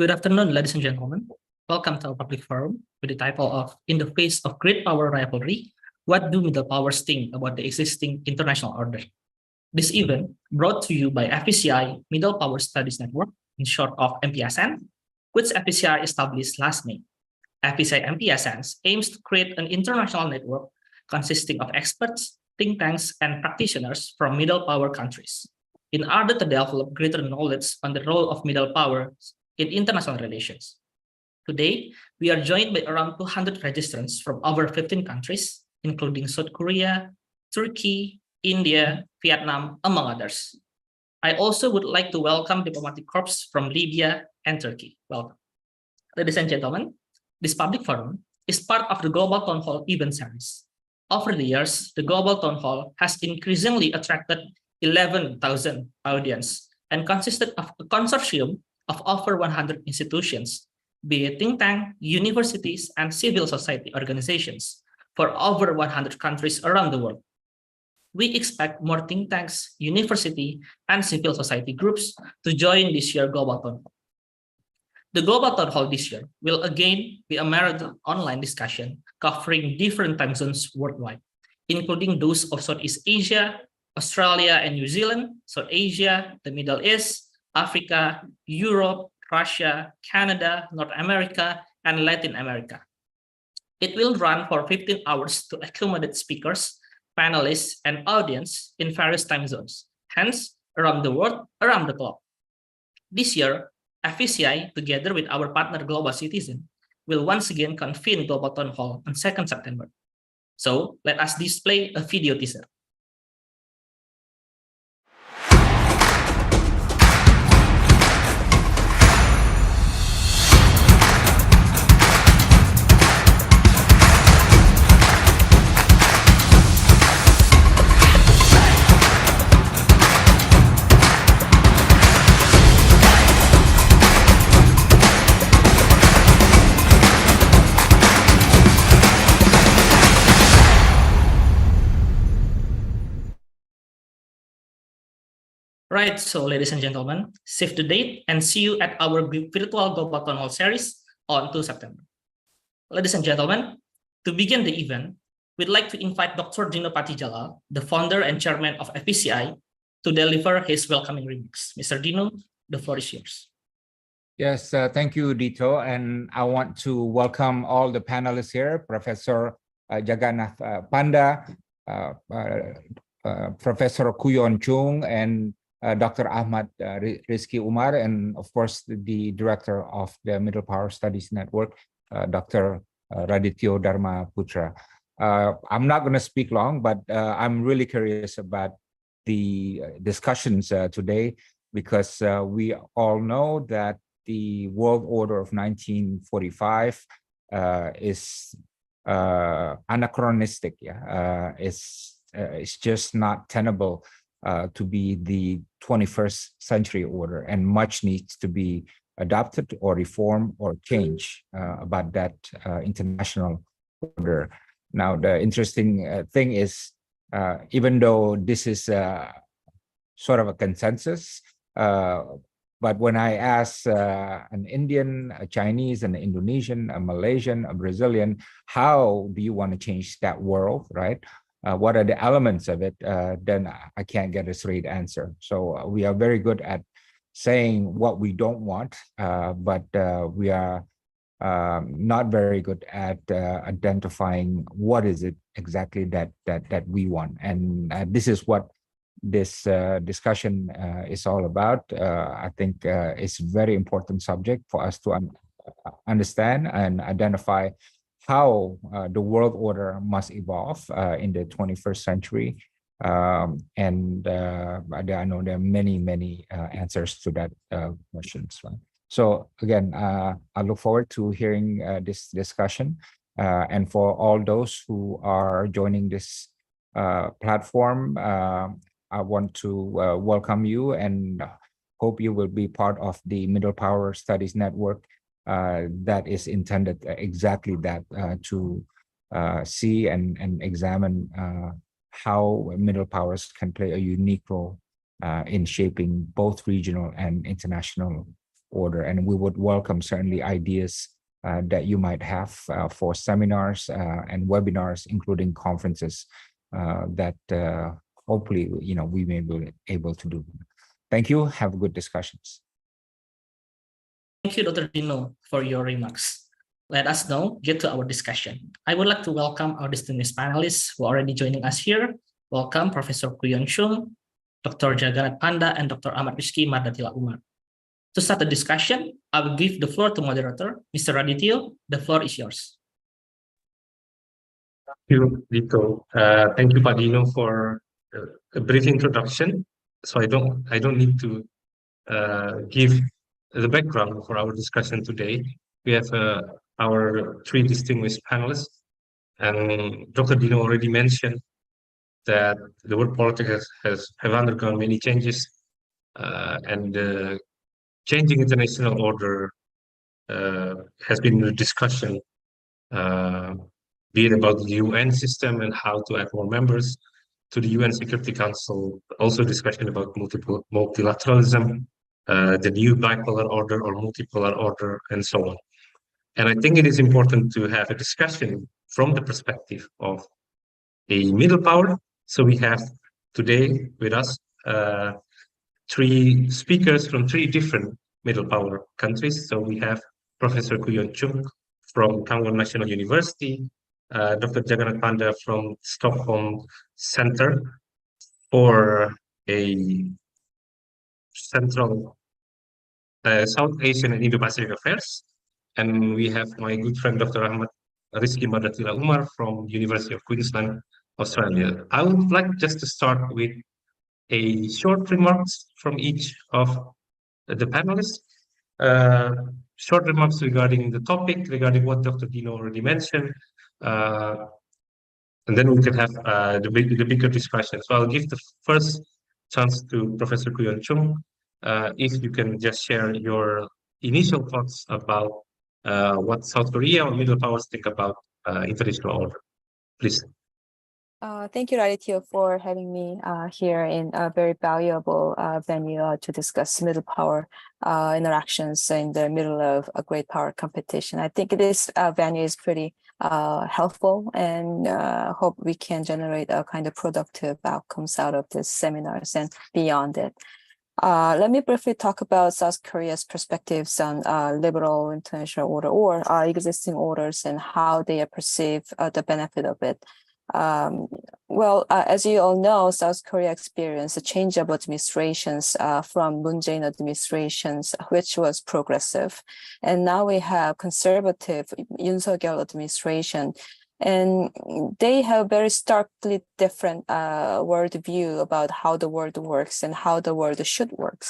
Good afternoon, ladies and gentlemen. Welcome to our public forum with the title of In the Face of Great Power Rivalry, What Do Middle Powers Think About the Existing International Order? This event brought to you by FPCI Middle Power Studies Network, in short of MPSN, which FPCI established last May. FPCI MPSN aims to create an international network consisting of experts, think tanks, and practitioners from middle power countries in order to develop greater knowledge on the role of middle powers in international relations. Today, we are joined by around 200 registrants from over 15 countries, including South Korea, Turkey, India, Vietnam, among others. I also would like to welcome diplomatic corps from Libya and Turkey. Welcome. Ladies and gentlemen, this public forum is part of the Global Town Hall event series. Over the years, the Global Town Hall has increasingly attracted 11,000 audience and consisted of a consortium of over 100 institutions, be it think tank, universities, and civil society organizations for over 100 countries around the world. We expect more think tanks, university, and civil society groups to join this year's Global Town Hall. The Global Town Hall this year will again be a marathon online discussion covering different time zones worldwide, including those of Southeast Asia, Australia and New Zealand, South Asia, the Middle East, Africa, Europe, Russia, Canada, North America, and Latin America. It will run for 15 hours to accommodate speakers, panelists, and audience in various time zones, hence around the world, around the globe. This year, FPCI, together with our partner Global Citizen, will once again convene Global Town Hall on 2nd September. So let us display a video teaser. Right, so ladies and gentlemen, save the date and see you at our virtual Global Town Hall series on 2 September. Ladies and gentlemen, to begin the event, we'd like to invite Dr. Dino Patijalal, the founder and chairman of FPCI, to deliver his welcoming remarks. Mr. Dino, the floor is yours. Yes, thank you, Dito. And I want to welcome all the panelists here, Professor Jagannath Panda, Professor Kuyon Chung, and Dr. Ahmad Rizki Umar, and of course, the director of the Middle Power Studies Network, Dr. Radityo Dharma Putra. I'm not going to speak long, but I'm really curious about the discussions today, because we all know that the world order of 1945 is anachronistic. It's just not tenable to be the 21st century order, and much needs to be adopted or reformed or changed about that international order. Now, the interesting thing is, even though this is sort of a consensus, but when I ask an Indian, a Chinese, an Indonesian, a Malaysian, a Brazilian, how do you want to change that world, right? What are the elements of it? Then I can't get a straight answer. So we are very good at saying what we don't want, but we are not very good at identifying what is it exactly that we want. And this is what this discussion is all about. I think it's a very important subject for us to understand and identify how the world order must evolve in the 21st century. And I know there are many answers to that questions. Right? So again, I look forward to hearing this discussion. And for all those who are joining this platform, I want to welcome you and hope you will be part of the Middle Power Studies Network that is intended exactly that, to see and examine how middle powers can play a unique role in shaping both regional and international order. And we would welcome certainly ideas that you might have for seminars and webinars, including conferences that hopefully we may be able to do. Thank you. Have good discussions. Thank you, Dr. Dino, for your remarks. Let us now get to our discussion. I would like to welcome our distinguished panelists who are already joining us here. Welcome, Professor Kuyon Chung, Dr. Jagannat Panda, and Dr. Ahmad Rizky Mardatila Umar. To start the discussion, I will give the floor to moderator, Mr. Radityo. The floor is yours. Thank you, Dito. Thank you, Padino, for a brief introduction. So I don't need to give the background for our discussion today. We have our three distinguished panelists, and Dr. Dino already mentioned that the world politics have undergone many changes, and the changing international order has been a discussion, be it about the UN system and how to add more members to the UN Security Council, also discussion about multilateralism, the new bipolar order or multipolar order, and so on. And I think it is important to have a discussion from the perspective of a middle power. So we have today with us three speakers from three different middle power countries. So we have Professor Kuyon Chung from Kangwon National University, Dr. Jagannat Panda from Stockholm Center for a Central South Asian and Indo-Pacific Affairs. And we have my good friend, Dr. Ahmad Rizky Mardatila Umar from University of Queensland, Australia. I would like just to start with a short remarks from each of the panelists. Short remarks regarding the topic, regarding what Dr. Dino already mentioned, and then we can have the bigger discussion. So I'll give the first chance to Professor Kuyon Chung. If you can just share your initial thoughts about what South Korea or middle powers think about international order, please. Thank you, Radityo, for having me here in a very valuable venue to discuss middle power interactions in the middle of a great power competition. I think this venue is pretty helpful, and hope we can generate a kind of productive outcomes out of these seminars and beyond it. Let me briefly talk about South Korea's perspectives on liberal international order or existing orders and how they perceive the benefit of it. As you all know, South Korea experienced a change of administrations from Moon Jae-in administrations, which was progressive. And now we have conservative Yoon Suk-yeol administration. And they have very starkly different worldview about how the world works and how the world should work.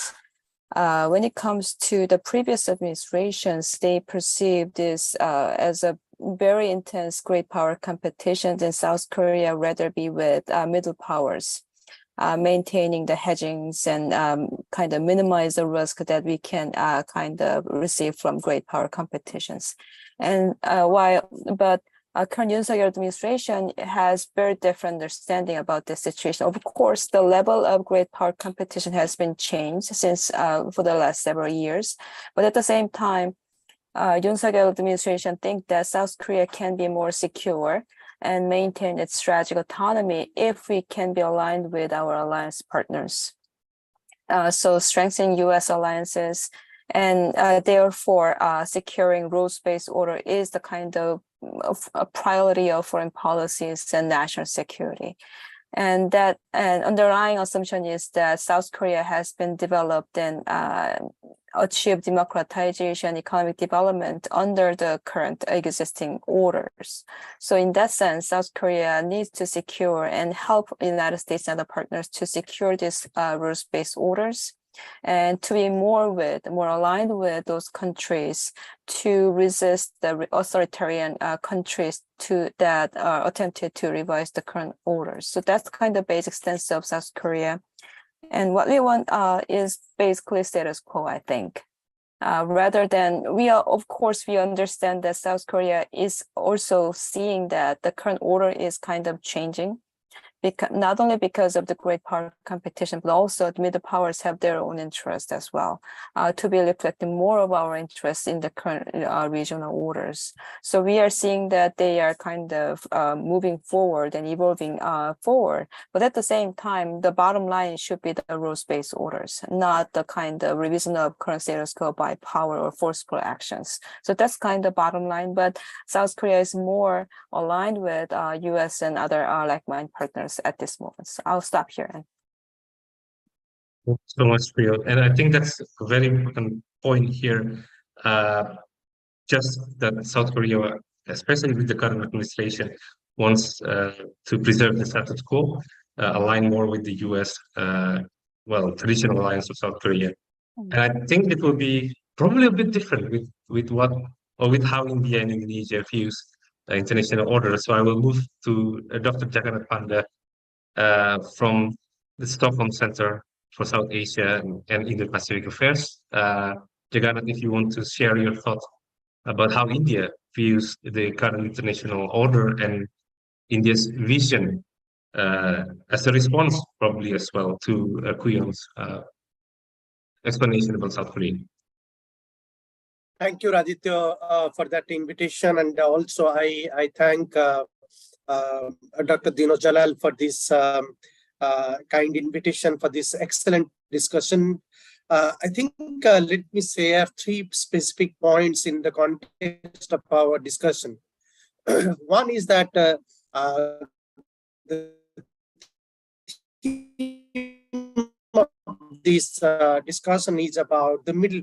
When it comes to the previous administrations, they perceive this as a very intense great power competition in South Korea, rather be with middle powers, maintaining the hedgings and kind of minimize the risk that we can kind of receive from great power competitions. And current Yoon Suk-yeol administration has very different understanding about this situation. Of course, the level of great power competition has been changed since for the last several years, but at the same time, Yoon Suk-yeol administration think that South Korea can be more secure and maintain its strategic autonomy if we can be aligned with our alliance partners. So strengthening U.S. alliances and therefore securing rules-based order is the kind of a priority of foreign policies and national security. And that an underlying assumption is that South Korea has been developed and achieved democratization, economic development under the current existing orders. So in that sense, South Korea needs to secure and help the United States and other partners to secure these rules-based orders and to be more aligned with those countries to resist the authoritarian countries that are attempted to revise the current orders. So that's kind of basic stance of South Korea. And what we want is basically status quo, I think. Rather than we understand that South Korea is also seeing that the current order is kind of changing. not only because of the great power competition, but also the middle powers have their own interest as well, to be reflecting more of our interests in the current regional orders. So we are seeing that they are kind of moving forward and evolving forward. But at the same time, the bottom line should be the rules-based orders, not the kind of revision of current status quo by power or forceful actions. So that's kind of bottom line. But South Korea is more aligned with US and other like-minded partners at this moment. So I'll stop here. Thanks so much, Priyo. And I think that's a very important point here. Just that South Korea, especially with the current administration, wants to preserve the status quo, align more with the US, traditional alliance of South Korea. And I think it will be probably a bit different with how India and Indonesia views the international order. So I will move to Dr. Jagannath Panda from the Stockholm Center for South Asia and Indo-Pacific Affairs. Jagannath, if you want to share your thoughts about how India views the current international order and India's vision as a response, probably as well, to Kuyon's explanation about South Korea. Thank you, Raditya, for that invitation. And also, I thank Dr. Dino Jalal for this kind invitation for this excellent discussion. I think, let me say, I have 3 specific points in the context of our discussion. One is that the theme of this discussion is about the middle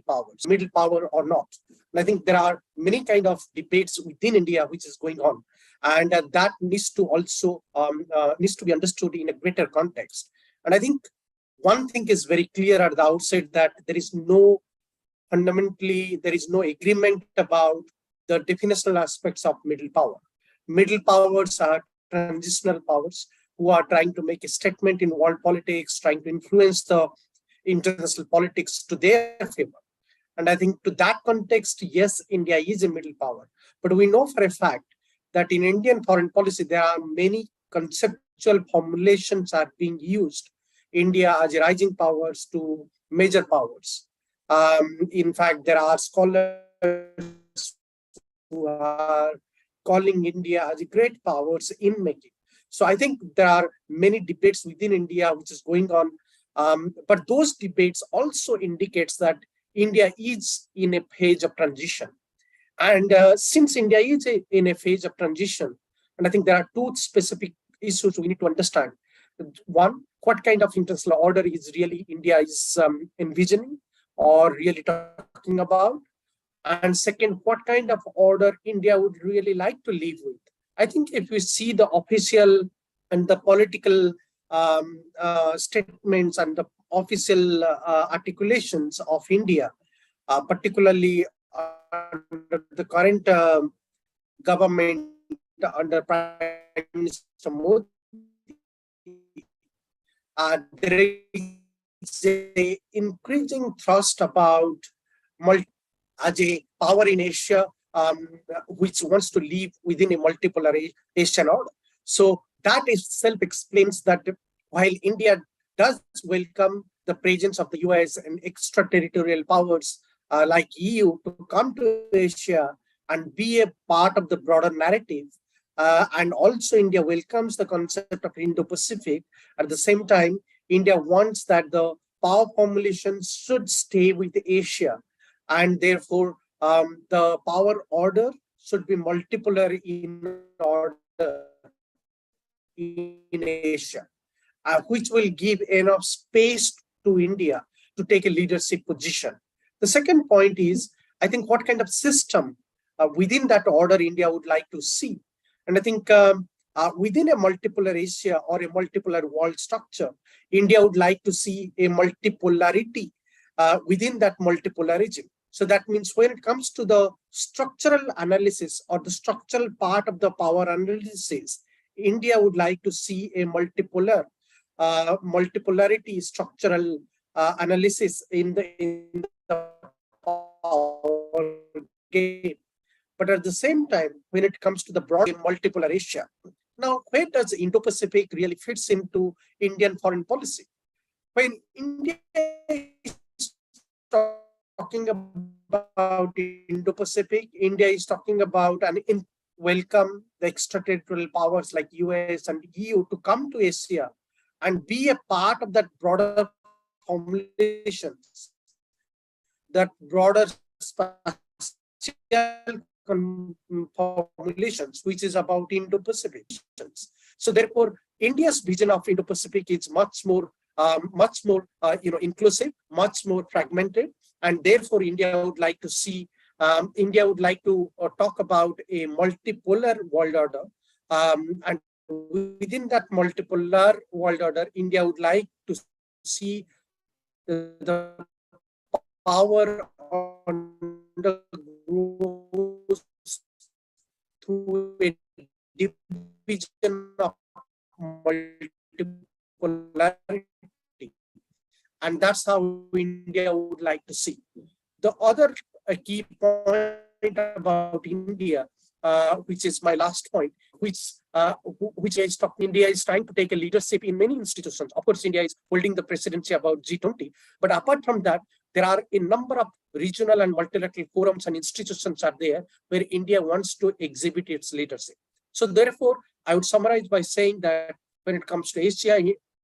power or not. And I think there are many kind of debates within India which is going on, and that needs to also needs to be understood in a greater context. And I think one thing is very clear at the outset, that there is no agreement about the definitional aspects of middle power. Middle powers are transitional powers who are trying to make a statement in world politics, trying to influence the international politics to their favor. And I think to that context, yes, India is a middle power. But we know for a fact that in Indian foreign policy, there are many conceptual formulations are being used. India as a rising powers to major powers. In fact, there are scholars who are calling India as a great powers in making. So I think there are many debates within India which is going on. But those debates also indicates that India is in a phase of transition. And since India is in a phase of transition, and I think there are 2 specific issues we need to understand. One, what kind of international order is really India is envisioning or really talking about? And second, what kind of order India would really like to live with? I think if we see the official and the political statements and the official articulations of India, particularly under the current government under Prime Minister Modi, there is a increasing thrust about as a power in Asia, which wants to live within a multipolar Asian order. So that itself explains that while India does welcome the presence of the US and extraterritorial powers like EU to come to Asia and be a part of the broader narrative, and also India welcomes the concept of Indo-Pacific. At the same time, India wants that the power formulation should stay with Asia, and therefore the power order should be multipolar in order in Asia, which will give enough space to India to take a leadership position. The second point is, I think, what kind of system within that order India would like to see. And I think within a multipolar Asia or a multipolar world structure, India would like to see a multipolarity within that multipolarism. So that means when it comes to the structural analysis or the structural part of the power analysis, India would like to see a multipolarity structural analysis in the power game. But at the same time, when it comes to the broad multipolar Asia, Now, where does Indo-Pacific really fits into Indian foreign policy? When India is talking about Indo-Pacific, India is talking about welcome the extraterritorial powers like US and EU to come to Asia and be a part of that broader formulations, that broader spatial formulations, which is about Indo-Pacific. So therefore, India's vision of Indo-Pacific is much more inclusive, much more fragmented, and therefore India would like to see, talk about a multipolar world order, and within that multipolar world order, India would like to see the power on the growth through a division of multipolarity. And that's how India would like to see. The other key point about India, which is my last point, which India is trying to take a leadership in many institutions. Of course, India is holding the presidency about G20. But apart from that, there are a number of regional and multilateral forums and institutions are there where India wants to exhibit its leadership. So therefore, I would summarize by saying that when it comes to Asia,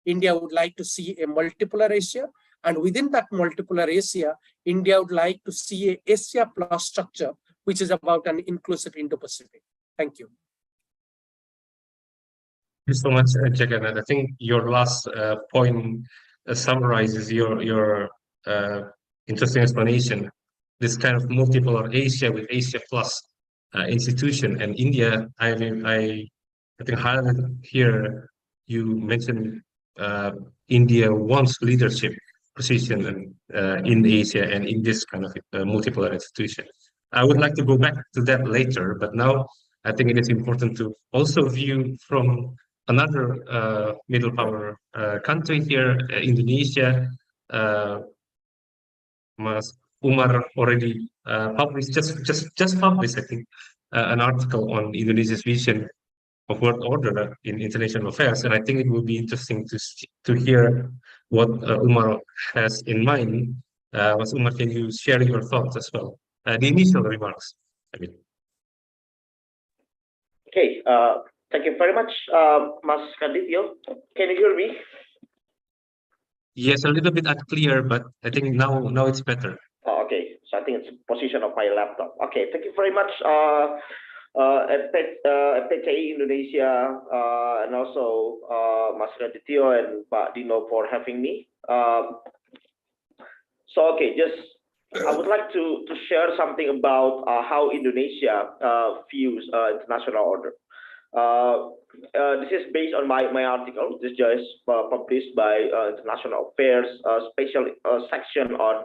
India would like to see a multipolar Asia. And within that multipolar Asia, India would like to see a Asia Plus structure, which is about an inclusive Indo-Pacific. Thank you. Thank you so much, Jagannath. I think your last point summarizes your interesting explanation. This kind of multipolar Asia with Asia Plus institution, and India, I think highlighted here, you mentioned India wants leadership position in Asia and in this kind of multipolar institution. I would like to go back to that later, but now I think it is important to also view from another middle power country here, Indonesia. Mas Umar already published just published, I think, an article on Indonesia's vision of world order in international affairs, and I think it will be interesting to hear what Umar has in mind. Mas Umar, can you share your thoughts as well? The initial remarks, I mean. Okay, thank you very much, Mas Kadityo. Can you hear me? Yes, a little bit unclear, but I think now it's better. Oh, okay, so I think it's position of my laptop. Okay, thank you very much, FPCI Indonesia, and also Mas Kadityo and Pak Dino for having me. So okay, I would like to share something about how Indonesia views international order. This is based on my article. This just published by International Affairs, special section on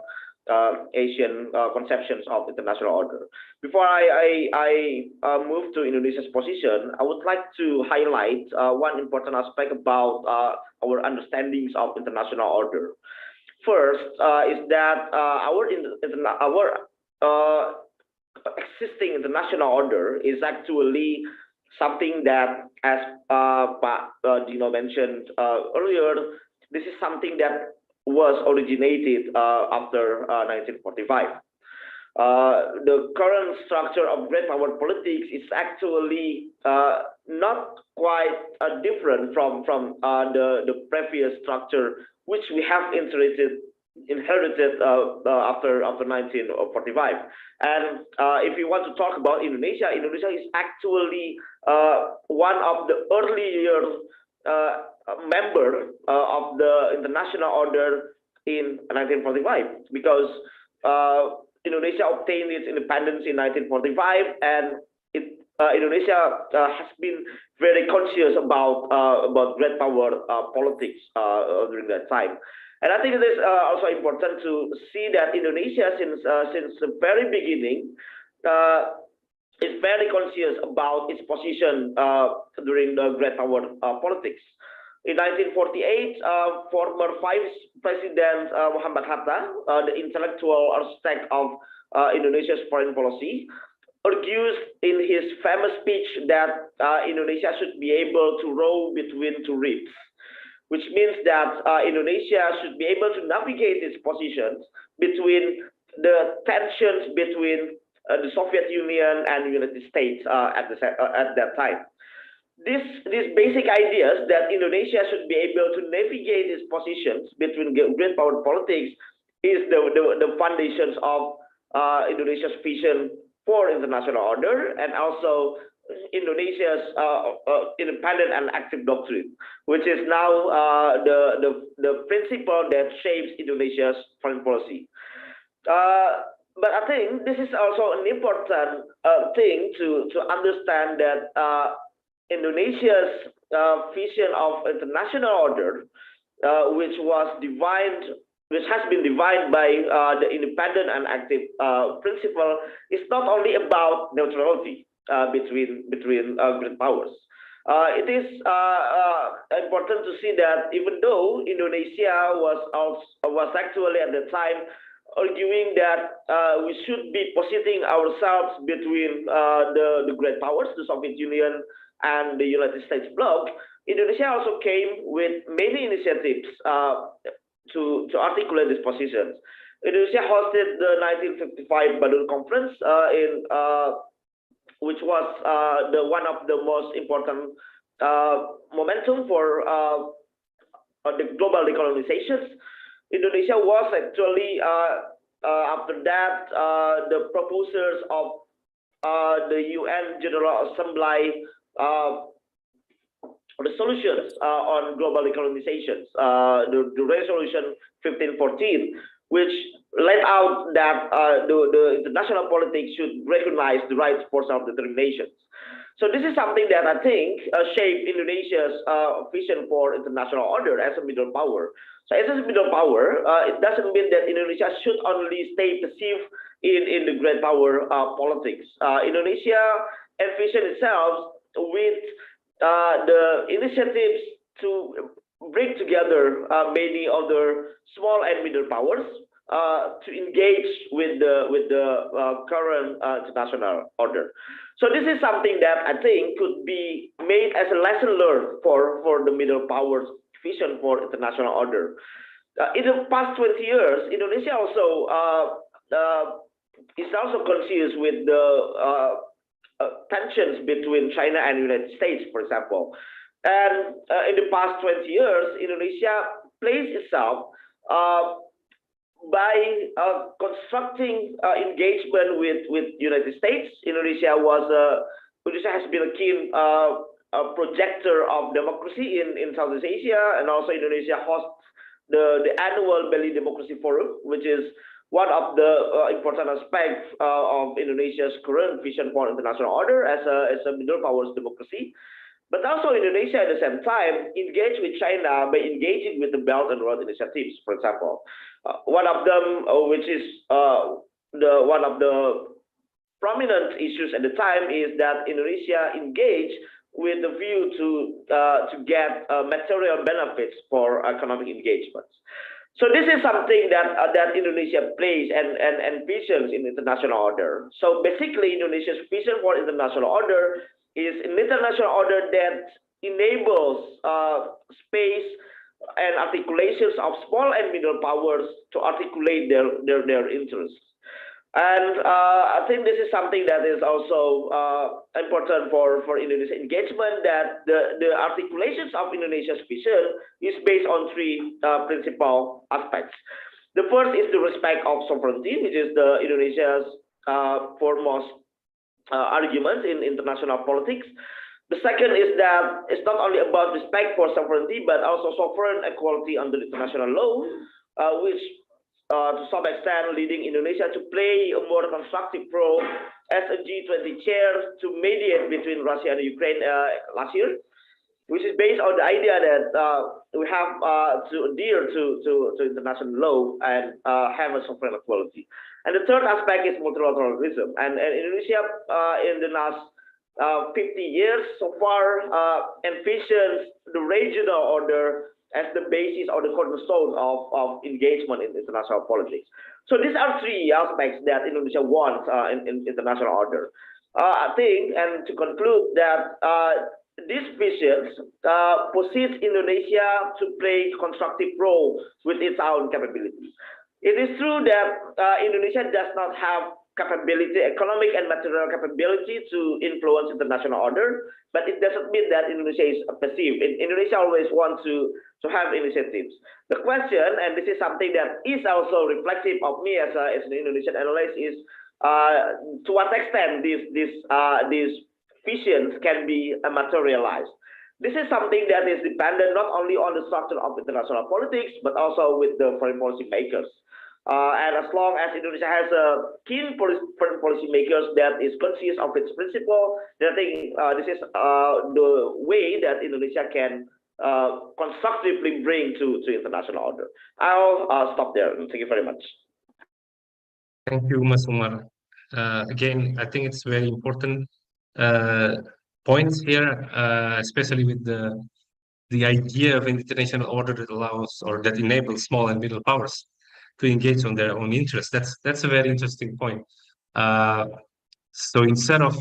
Asian conceptions of international order. Before I move to Indonesia's position, I would like to highlight one important aspect about our understandings of international order. First is that our existing international order is actually something that, as Pak Dino mentioned earlier, this is something that was originated after 1945. The current structure of great power politics is actually not quite different from the previous structure, which we have inherited after 1945. And if you want to talk about Indonesia, Indonesia is actually one of the earlier member of the international order in 1945, because Indonesia obtained its independence in 1945, and Indonesia has been very conscious about great power politics during that time. And I think it is also important to see that Indonesia, since the very beginning, is very conscious about its position during the great power politics. In 1948, former Vice President Muhammad Hatta, the intellectual architect of Indonesia's foreign policy, argues in his famous speech that Indonesia should be able to row between two reefs, which means that Indonesia should be able to navigate its positions between the tensions between the Soviet Union and the United States at that time. These basic ideas that Indonesia should be able to navigate its positions between great power politics is the foundations of Indonesia's vision for international order, and also Indonesia's independent and active doctrine, which is now the principle that shapes Indonesia's foreign policy. But I think this is also an important thing to understand that Indonesia's vision of international order, which has been defined by the independent and active principle, is not only about neutrality between great powers. It is important to see that even though Indonesia was actually at the time arguing that we should be positioning ourselves between the great powers, the Soviet Union and the United States bloc, Indonesia also came with many initiatives to articulate these positions. Indonesia hosted the 1955 Bandung Conference, which was one of the most important momentum for the global decolonizations. Indonesia was actually, after that, the proposers of the UN General Assembly resolutions on global decolonizations, the resolution 1514, which laid out that the international politics should recognize the rights for self-determination. So this is something that I think shaped Indonesia's vision for international order as a middle power. So as a middle power, it doesn't mean that Indonesia should only stay passive in the great power politics. Indonesia envisioned itself with the initiatives to bring together many other small and middle powers to engage with the current international order. So this is something that I think could be made as a lesson learned for the middle powers vision for international order. In the past 20 years, Indonesia also is also conscious with the tensions between China and the United States, for example. And in the past 20 years, Indonesia placed itself by constructing engagement with United States. Indonesia has been a keen projector of democracy in Southeast Asia, and also Indonesia hosts the annual Bali Democracy Forum, which is one of the important aspects of Indonesia's current vision for international order as a middle powers democracy. But also Indonesia at the same time engaged with China by engaging with the Belt and Road initiatives, for example. One of them, which is one of the prominent issues at the time, is that Indonesia engaged with the view to get material benefits for economic engagements. So this is something that Indonesia plays and visions in international order. So basically, Indonesia's vision for international order is an international order that enables space and articulations of small and middle powers to articulate their interests. And I think this is something that is also important for Indonesia's engagement, that the articulations of Indonesia's vision is based on three principal aspects. The first is the respect of sovereignty, which is Indonesia's foremost argument in international politics. The second is that it's not only about respect for sovereignty, but also sovereign equality under international law, which to some extent leading Indonesia to play a more constructive role as a G20 chair to mediate between Russia and Ukraine last year, which is based on the idea that we have to adhere to international law and have a sovereign equality. And the third aspect is multilateralism. And Indonesia in the last 50 years so far envisions the regional order as the basis or the cornerstone of engagement in international politics. So these are three aspects that Indonesia wants in international order. I think, and to conclude, that these visions position Indonesia to play constructive role with its own capabilities. It is true that Indonesia does not have capability, economic and material capability to influence international order, but it doesn't mean that Indonesia is passive. Indonesia always wants to have initiatives. The question, and this is something that is also reflective of me as an Indonesian analyst, is to what extent these visions can be materialized. This is something that is dependent not only on the structure of international politics, but also with the foreign policy makers. And as long as Indonesia has a keen foreign policy makers that is conscious of its principle, then I think this is the way that Indonesia can constructively bring to international order. I'll stop there. Thank you very much. Thank you, Mas Umar. Again, I think it's very important points here, especially with the idea of international order that allows or that enables small and middle powers to engage on their own interests. That's a very interesting point. So instead of,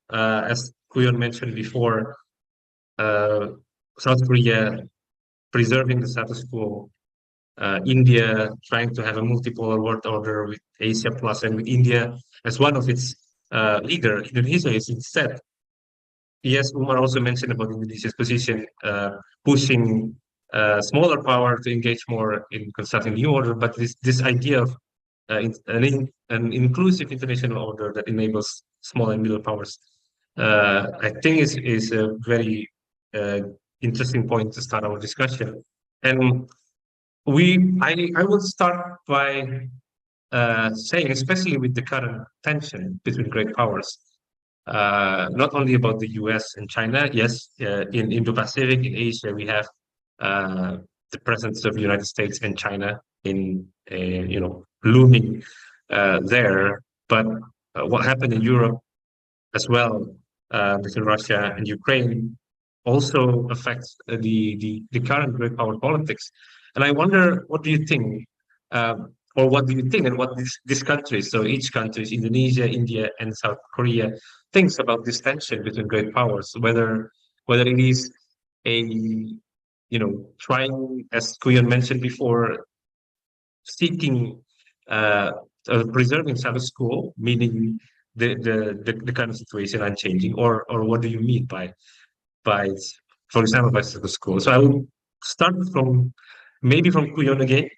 as Kuyon mentioned before, South Korea preserving the status quo, India trying to have a multipolar world order with Asia Plus, and with India as one of its leader, Indonesia is instead. Yes, Umar also mentioned about Indonesia's position, pushing smaller power to engage more in constructing new order, but this idea of an inclusive international order that enables small and middle powers, I think is a very interesting point to start our discussion. And I will start by saying, especially with the current tension between great powers, not only about the US and China. Yes, in Indo-Pacific, in Asia, we have the presence of the United States and China in looming there. But what happened in Europe as well, between Russia and Ukraine, also affects the current great power politics. And I wonder, what do you think, or what do you think, and what these countries, so each country, Indonesia, India, and South Korea, thinks about this tension between great powers, whether it is trying, as Kuyon mentioned before, seeking preserving status quo, meaning the kind of situation unchanging, or what do you mean by for example, by status quo? So I will start from Kuyon again.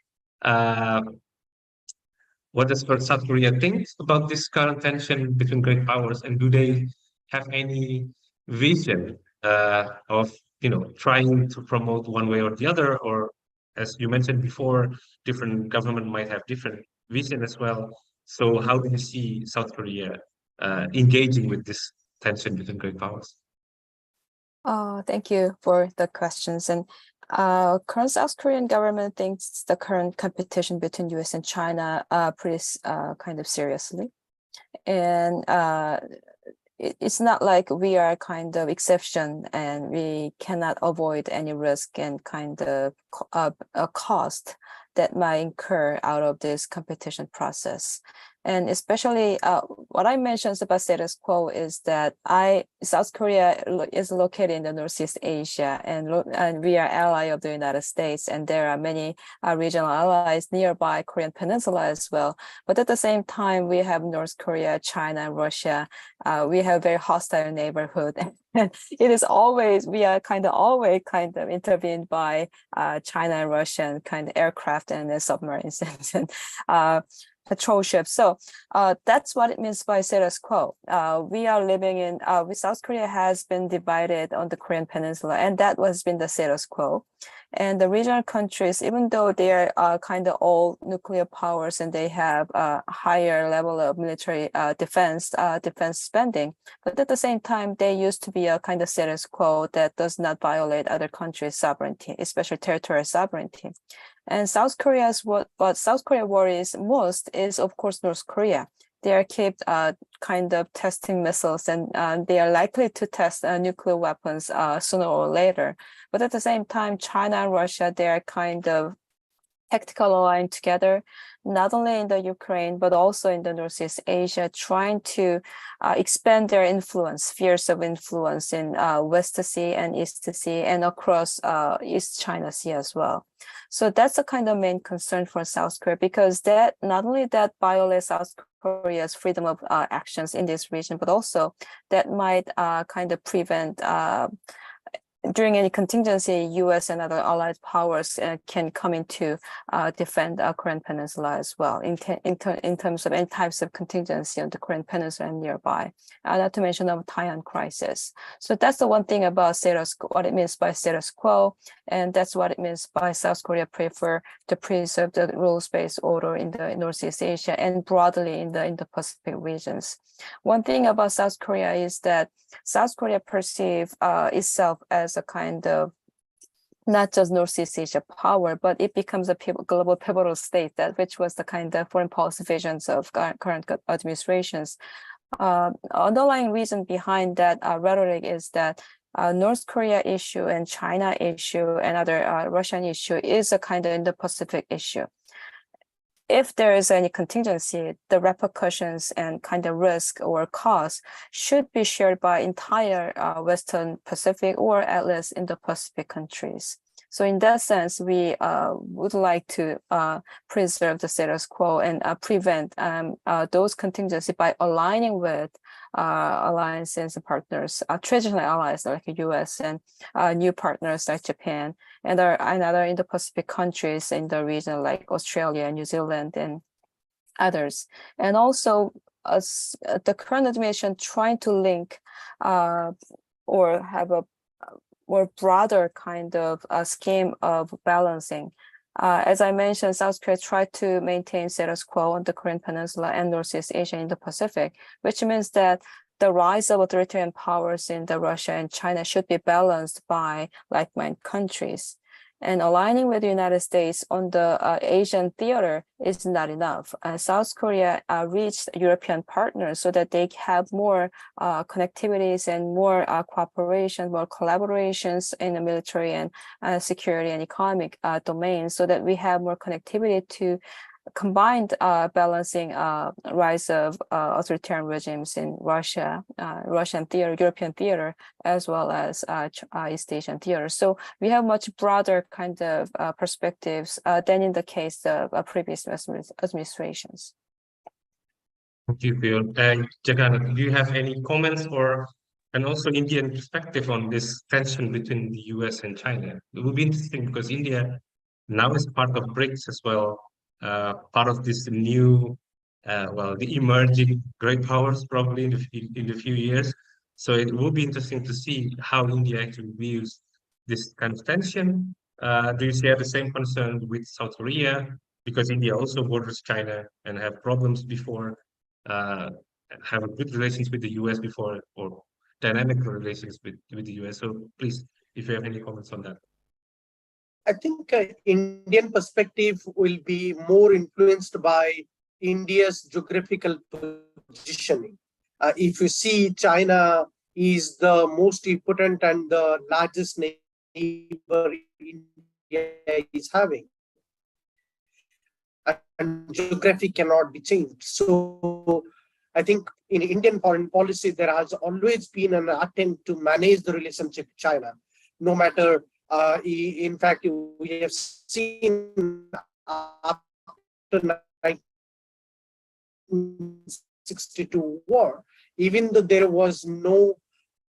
What does South Korea think about this current tension between great powers, and do they have any vision of trying to promote one way or the other, or, as you mentioned before, different government might have different vision as well. So how do you see South Korea engaging with this tension between great powers? Thank you for the questions. And current South Korean government thinks the current competition between US and China pretty kind of seriously. And it's not like we are kind of exception and we cannot avoid any risk and kind of a cost that might incur out of this competition process. And especially what I mentioned about status quo is that South Korea is located in the Northeast Asia, and we are ally of the United States, and there are many regional allies nearby Korean Peninsula as well. But at the same time, we have North Korea, China, and Russia. We have very hostile neighborhood. And it is always, we are always intervened by China and Russian kind of aircraft and submarines and patrol ships. So that's what it means by status quo. We are living in, South Korea has been divided on the Korean Peninsula, and that has been the status quo. And the regional countries, even though they are kind of all nuclear powers and they have a higher level of military defense spending, but at the same time, they used to be a kind of status quo that does not violate other countries' sovereignty, especially territorial sovereignty. And South Korea worries most is, of course, North Korea. they are kept kind of testing missiles, and they are likely to test nuclear weapons sooner or later. But at the same time, China and Russia, they are kind of tactical alliance together, not only in the Ukraine, but also in the Northeast Asia, trying to expand their influence, spheres of influence in West Sea and East Sea and across East China Sea as well. So that's a kind of main concern for South Korea, because that not only that violates South Korea's freedom of actions in this region, but also that might kind of prevent during any contingency, U.S. and other allied powers can come in to defend Korean Peninsula as well in terms of any types of contingency on the Korean Peninsula and nearby, not to mention of Taiwan crisis. So that's the one thing about what it means by status quo, and that's what it means by South Korea prefer to preserve the rules-based order in the Northeast Asia and broadly in the Pacific regions. One thing about South Korea is that South Korea perceives itself as a kind of not just Northeast Asia power, but it becomes a global pivotal state, which was the kind of foreign policy visions of current administrations. Underlying reason behind that rhetoric is that North Korea issue and China issue and other Russian issue is a kind of Indo-Pacific issue. If there is any contingency, the repercussions and kind of risk or cost should be shared by entire Western Pacific or at least Indo-Pacific countries. So in that sense, we would like to preserve the status quo and prevent those contingencies by aligning with alliances and partners, traditional allies like the US and new partners like Japan and other Indo-Pacific countries in the region like Australia, New Zealand, and others. And also the current administration trying to link or have a more broader kind of scheme of balancing. As I mentioned, South Korea tried to maintain status quo on the Korean Peninsula and Northeast Asia in the Pacific, which means that the rise of authoritarian powers in the Russia and China should be balanced by like-minded countries. And aligning with the United States on the Asian theater is not enough. South Korea reached European partners so that they have more connectivities and more cooperation, more collaborations in the military and security and economic domains, so that we have more connectivity to combined balancing rise of authoritarian regimes in Russia, Russian theater, European theater, as well as East Asian theater. So we have much broader kind of perspectives than in the case of previous administrations. Thank you, Bill. And Jagan, do you have any comments and also Indian perspective on this tension between the US and China? It will be interesting because India now is part of BRICS as well. Part of this new, the emerging great powers probably in the few years. So it will be interesting to see how India actually views this kind of tension. Do you share the same concern with South Korea? Because India also borders China and have problems before, have good relations with the US before, or dynamic relations with the US. So please, if you have any comments on that. I think Indian perspective will be more influenced by India's geographical positioning. If you see, China is the most important and the largest neighbor India is having. And geography cannot be changed. So I think in Indian foreign policy, there has always been an attempt to manage the relationship with China, no matter in fact, we have seen after 1962 war, even though there was no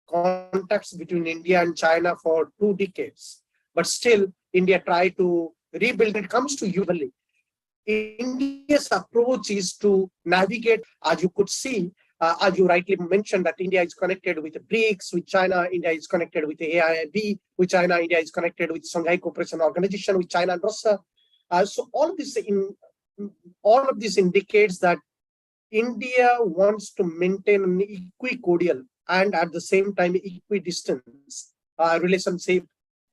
contacts between India and China for 2 decades, but still India tried to rebuild. It comes to Rivalry. India's approach is to navigate, as you could see, as you rightly mentioned, that India is connected with the BRICS, with China, India is connected with the AIIB, with China, India is connected with Shanghai Cooperation Organization, with China and Russia. So all of this indicates that India wants to maintain an equicordial and at the same time equidistant relationship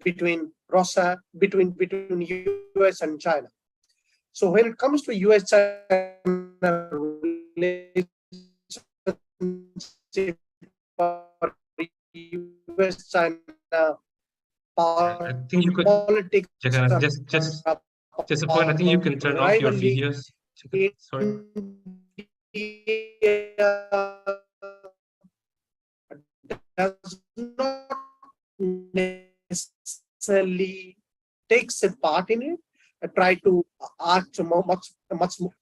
between Russia, between US and China. So when it comes to US-China relationship for US China I think you could, politics Jagannath, just a point. I think you can turn off your rivalry videos. Sorry. does not necessarily takes a part in it. I try to ask much more.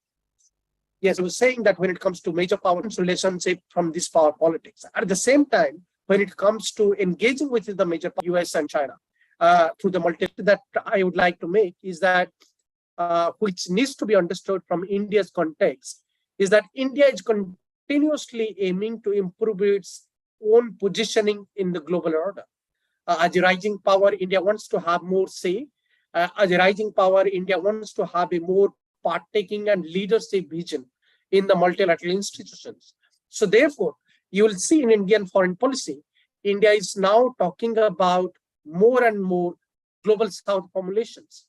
Yes, I was saying that when it comes to major powers relationship from this power politics, at the same time, when it comes to engaging with the major powers, US and China, through the that I would like to make is that which needs to be understood from India's context, is that India is continuously aiming to improve its own positioning in the global order. As a rising power, India wants to have more say. As a rising power, India wants to have a more partaking and leadership vision in the multilateral institutions. So therefore, you will see in Indian foreign policy, India is now talking about more and more global South formulations.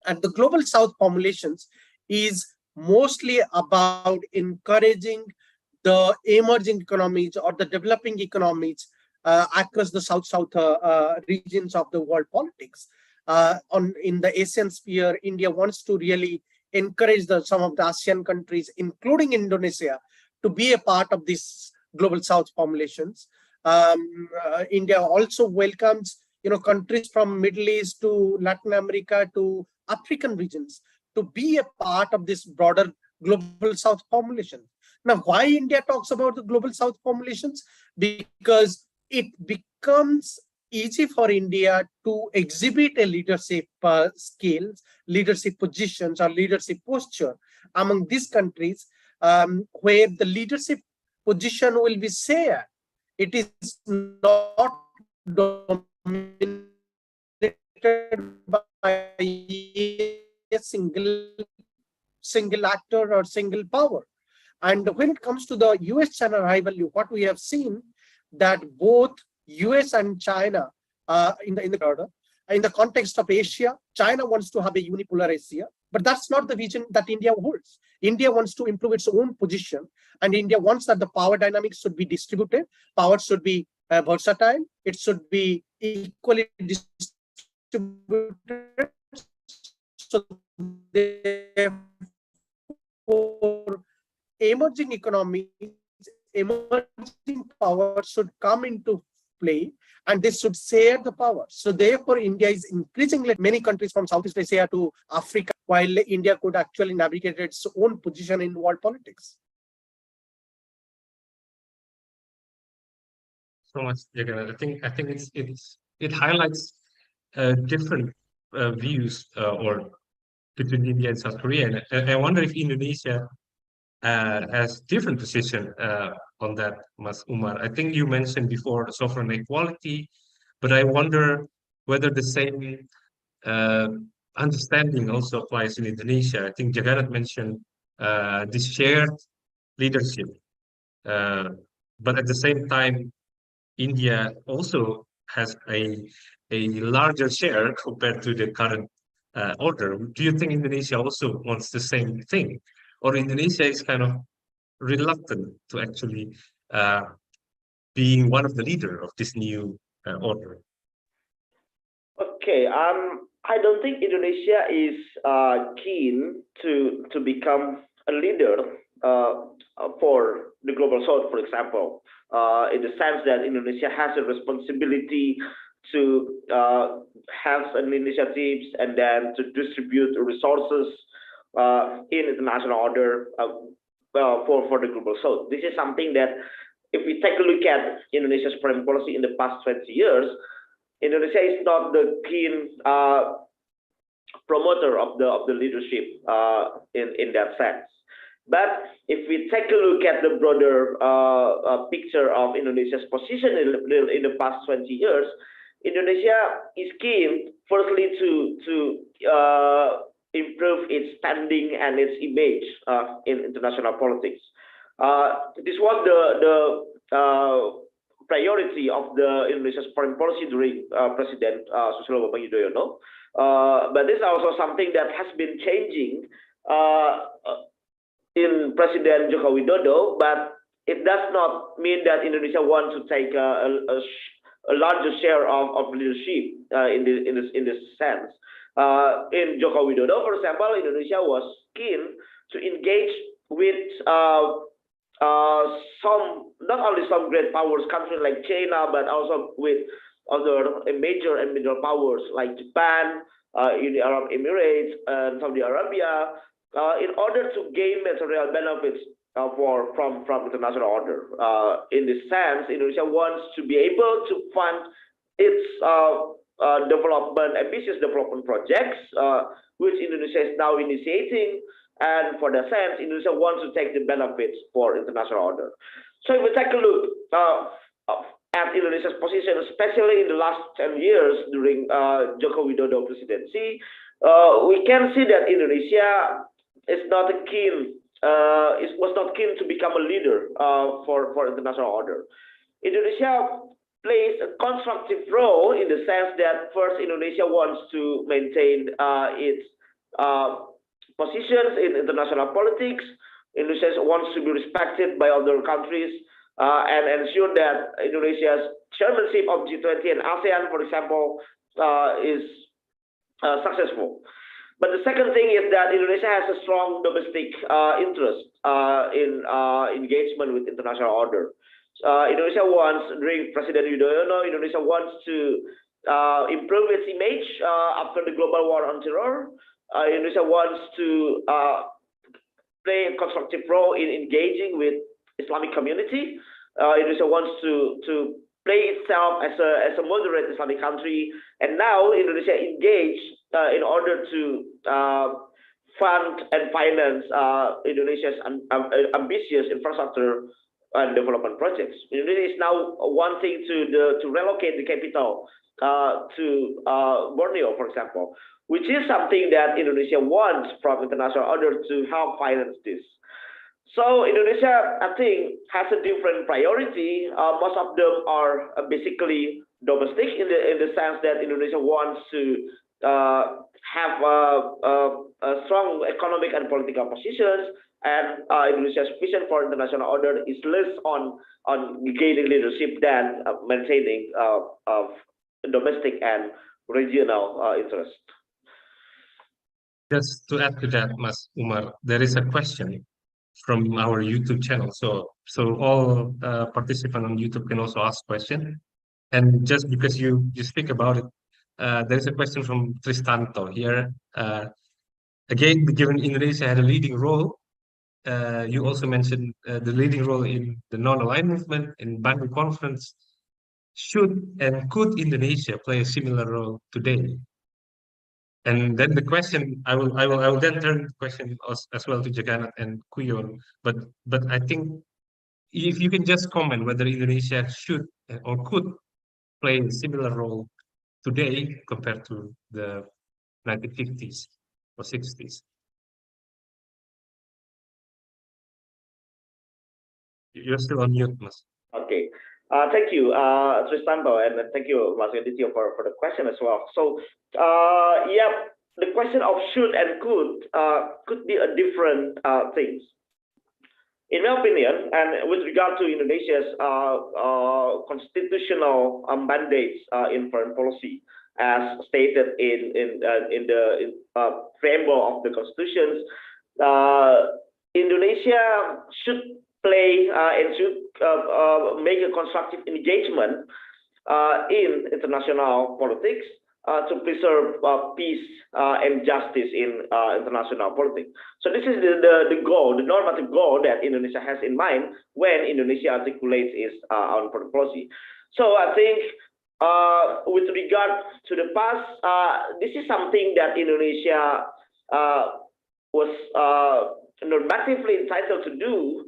And the global South formulations is mostly about encouraging the emerging economies or the developing economies across the South-South regions of the world politics. In the Asian sphere, India wants to really encourage some of the ASEAN countries, including Indonesia, to be a part of these global South formulations. India also welcomes countries from Middle East to Latin America to African regions to be a part of this broader global South formulation. Now, why India talks about the global South formulations? Because it becomes easy for India to exhibit a leadership skills, leadership positions, or leadership posture among these countries where the leadership position will be shared. It is not dominated by a single actor or single power. And when it comes to the US-China rivalry, what we have seen that both US and China in the context of Asia, China wants to have a unipolar Asia, but that's not the vision that India holds. India wants to improve its own position, and India wants that the power dynamics should be distributed, power should be versatile, it should be equally distributed. So therefore, emerging economies, emerging power should come into play, and they should share the power. So therefore, India is increasingly many countries from Southeast Asia to Africa, while India could actually navigate its own position in world politics. So much, Jagannath. I think it highlights different views or between India and South Korea, and I wonder if Indonesia has different position on that, Mas Umar. I think you mentioned before the sovereign equality, but I wonder whether the same understanding also applies in Indonesia. I think Jagannath mentioned this shared leadership, but at the same time, India also has a larger share compared to the current order. Do you think Indonesia also wants the same thing, or Indonesia is kind of reluctant to actually being one of the leader of this new order? Okay, I don't think Indonesia is keen to become a leader for the global South, for example, in the sense that Indonesia has a responsibility to have an initiatives and then to distribute resources in international order for the global South. This is something that, if we take a look at Indonesia's foreign policy in the past 20 years, Indonesia is not the keen promoter of the leadership in that sense. But if we take a look at the broader picture of Indonesia's position in the past 20 years, Indonesia is keen, firstly, to improve its standing and its image in international politics. This was the priority of the Indonesia's foreign policy during President Susilo Bambang Yudhoyono. But this is also something that has been changing in President Joko Widodo, but it does not mean that Indonesia wants to take a larger share of leadership in this sense. In Joko Widodo, for example, Indonesia was keen to engage with some, not only some great powers, countries like China, but also with other major and middle powers like Japan, United Arab Emirates, and Saudi Arabia, in order to gain material benefits from international order. In this sense, Indonesia wants to be able to fund its ambitious development projects, which Indonesia is now initiating. And for that sense, Indonesia wants to take the benefits for international order. So if we take a look at Indonesia's position, especially in the last 10 years during Joko Widodo presidency, we can see that Indonesia is not keen, was not keen to become a leader for international order. Indonesia plays a constructive role in the sense that first, Indonesia wants to maintain its positions in international politics. Indonesia wants to be respected by other countries and ensure that Indonesia's chairmanship of G20 and ASEAN, for example, is successful. But the second thing is that Indonesia has a strong domestic interest in engagement with international order. Indonesia wants, during President Widodo, Indonesia wants to improve its image after the global war on terror. Indonesia wants to play a constructive role in engaging with Islamic community. Indonesia wants to play itself as a moderate Islamic country, and now Indonesia engaged in order to fund and finance Indonesia's ambitious infrastructure and development projects. Indonesia is now wanting to relocate the capital to Borneo, for example, which is something that Indonesia wants from international order to help finance this. So Indonesia, I think, has a different priority. Most of them are basically domestic in the sense that Indonesia wants to have a strong economic and political positions, and Indonesia's vision for international order is less on gaining leadership than maintaining domestic and regional interest. Just to add to that, Mas Umar, there is a question from our YouTube channel. So all participants on YouTube can also ask question. And just because you speak about it, there is a question from Tristanto here. Again, given Indonesia had a leading role, you also mentioned the leading role in the non-aligned movement in Bandung Conference. Should and could Indonesia play a similar role today? And then the question, I will then turn the question as well to Jagannath and Kuyon. But I think if you can just comment whether Indonesia should or could play a similar role today compared to the 1950s or 60s. You're still on mute, Mas. Okay. Thank you, Tristanto, and thank you, Mas Aditya, for the question as well. So, yeah, the question of should and could be a different things. In my opinion, and with regard to Indonesia's constitutional mandates in foreign policy, as stated in the preamble of the constitutions, Indonesia should play and should make a constructive engagement in international politics to preserve peace and justice in international politics. So this is the goal, the normative goal that Indonesia has in mind when Indonesia articulates its own foreign policy. So I think with regard to the past, this is something that Indonesia was normatively entitled to do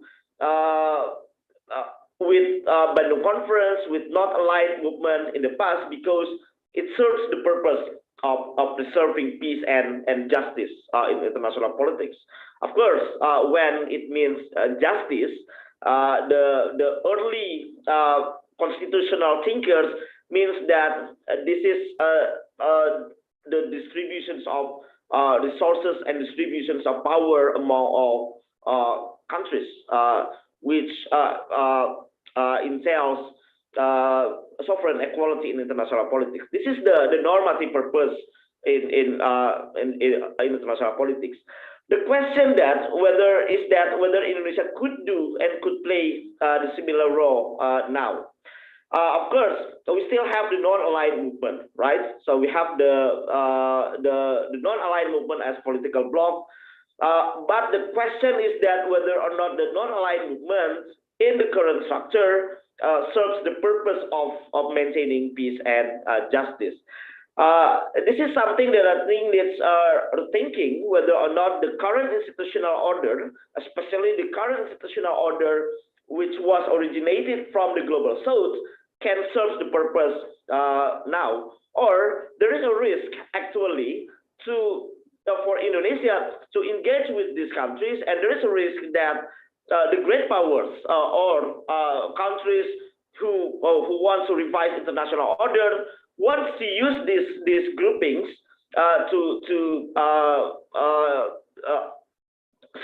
with Bandung Conference, with not aligned movement in the past, because it serves the purpose of preserving peace and justice in international politics. Of course, when it means justice, the early constitutional thinkers means that this is the distributions of resources and distributions of power among all countries, which entails sovereign equality in international politics. This is the normative purpose in international politics. The question whether Indonesia could do and could play the similar role now. Of course, we still have the non-aligned movement, right? So we have the non-aligned movement as political bloc. But the question is that whether or not the non-aligned movement in the current structure serves the purpose of maintaining peace and justice. This is something that I think needs thinking, whether or not the current institutional order, especially the current institutional order which was originated from the global south, can serve the purpose now, or there is a risk actually for Indonesia to engage with these countries, and there is a risk that the great powers or countries who want to revise international order wants to use these groupings to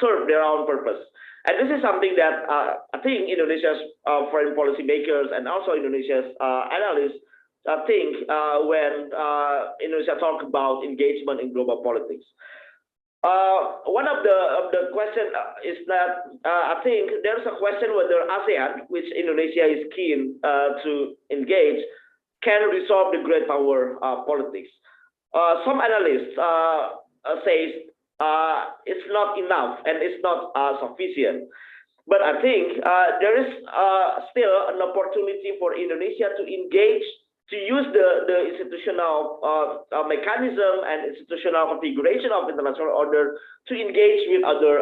serve their own purpose. And this is something that I think Indonesia's foreign policy makers and also Indonesia's analysts think when Indonesia talk about engagement in global politics. One of the question is that I think there's a question whether ASEAN, which Indonesia is keen to engage, can resolve the great power politics. Some analysts say it's not enough and it's not sufficient. But I think there is still an opportunity for Indonesia to engage, to use the institutional mechanism and institutional configuration of international order to engage with other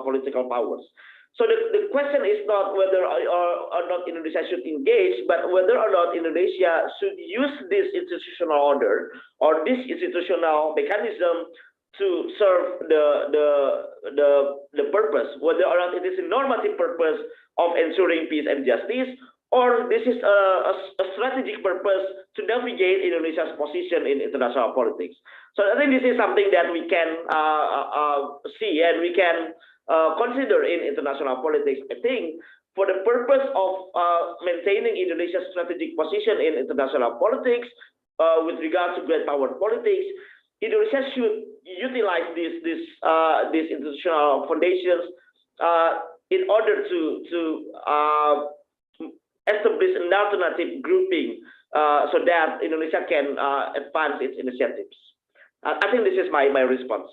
political powers. So the question is not whether or not Indonesia should engage, but whether or not Indonesia should use this institutional order or this institutional mechanism to serve the purpose, whether or not it is a normative purpose of ensuring peace and justice, or this is a strategic purpose to navigate Indonesia's position in international politics. So I think this is something that we can see and we can consider in international politics. I think for the purpose of maintaining Indonesia's strategic position in international politics with regard to great power politics, Indonesia should utilize these institutional foundations in order to establish an alternative grouping so that Indonesia can advance its initiatives. I think this is my response.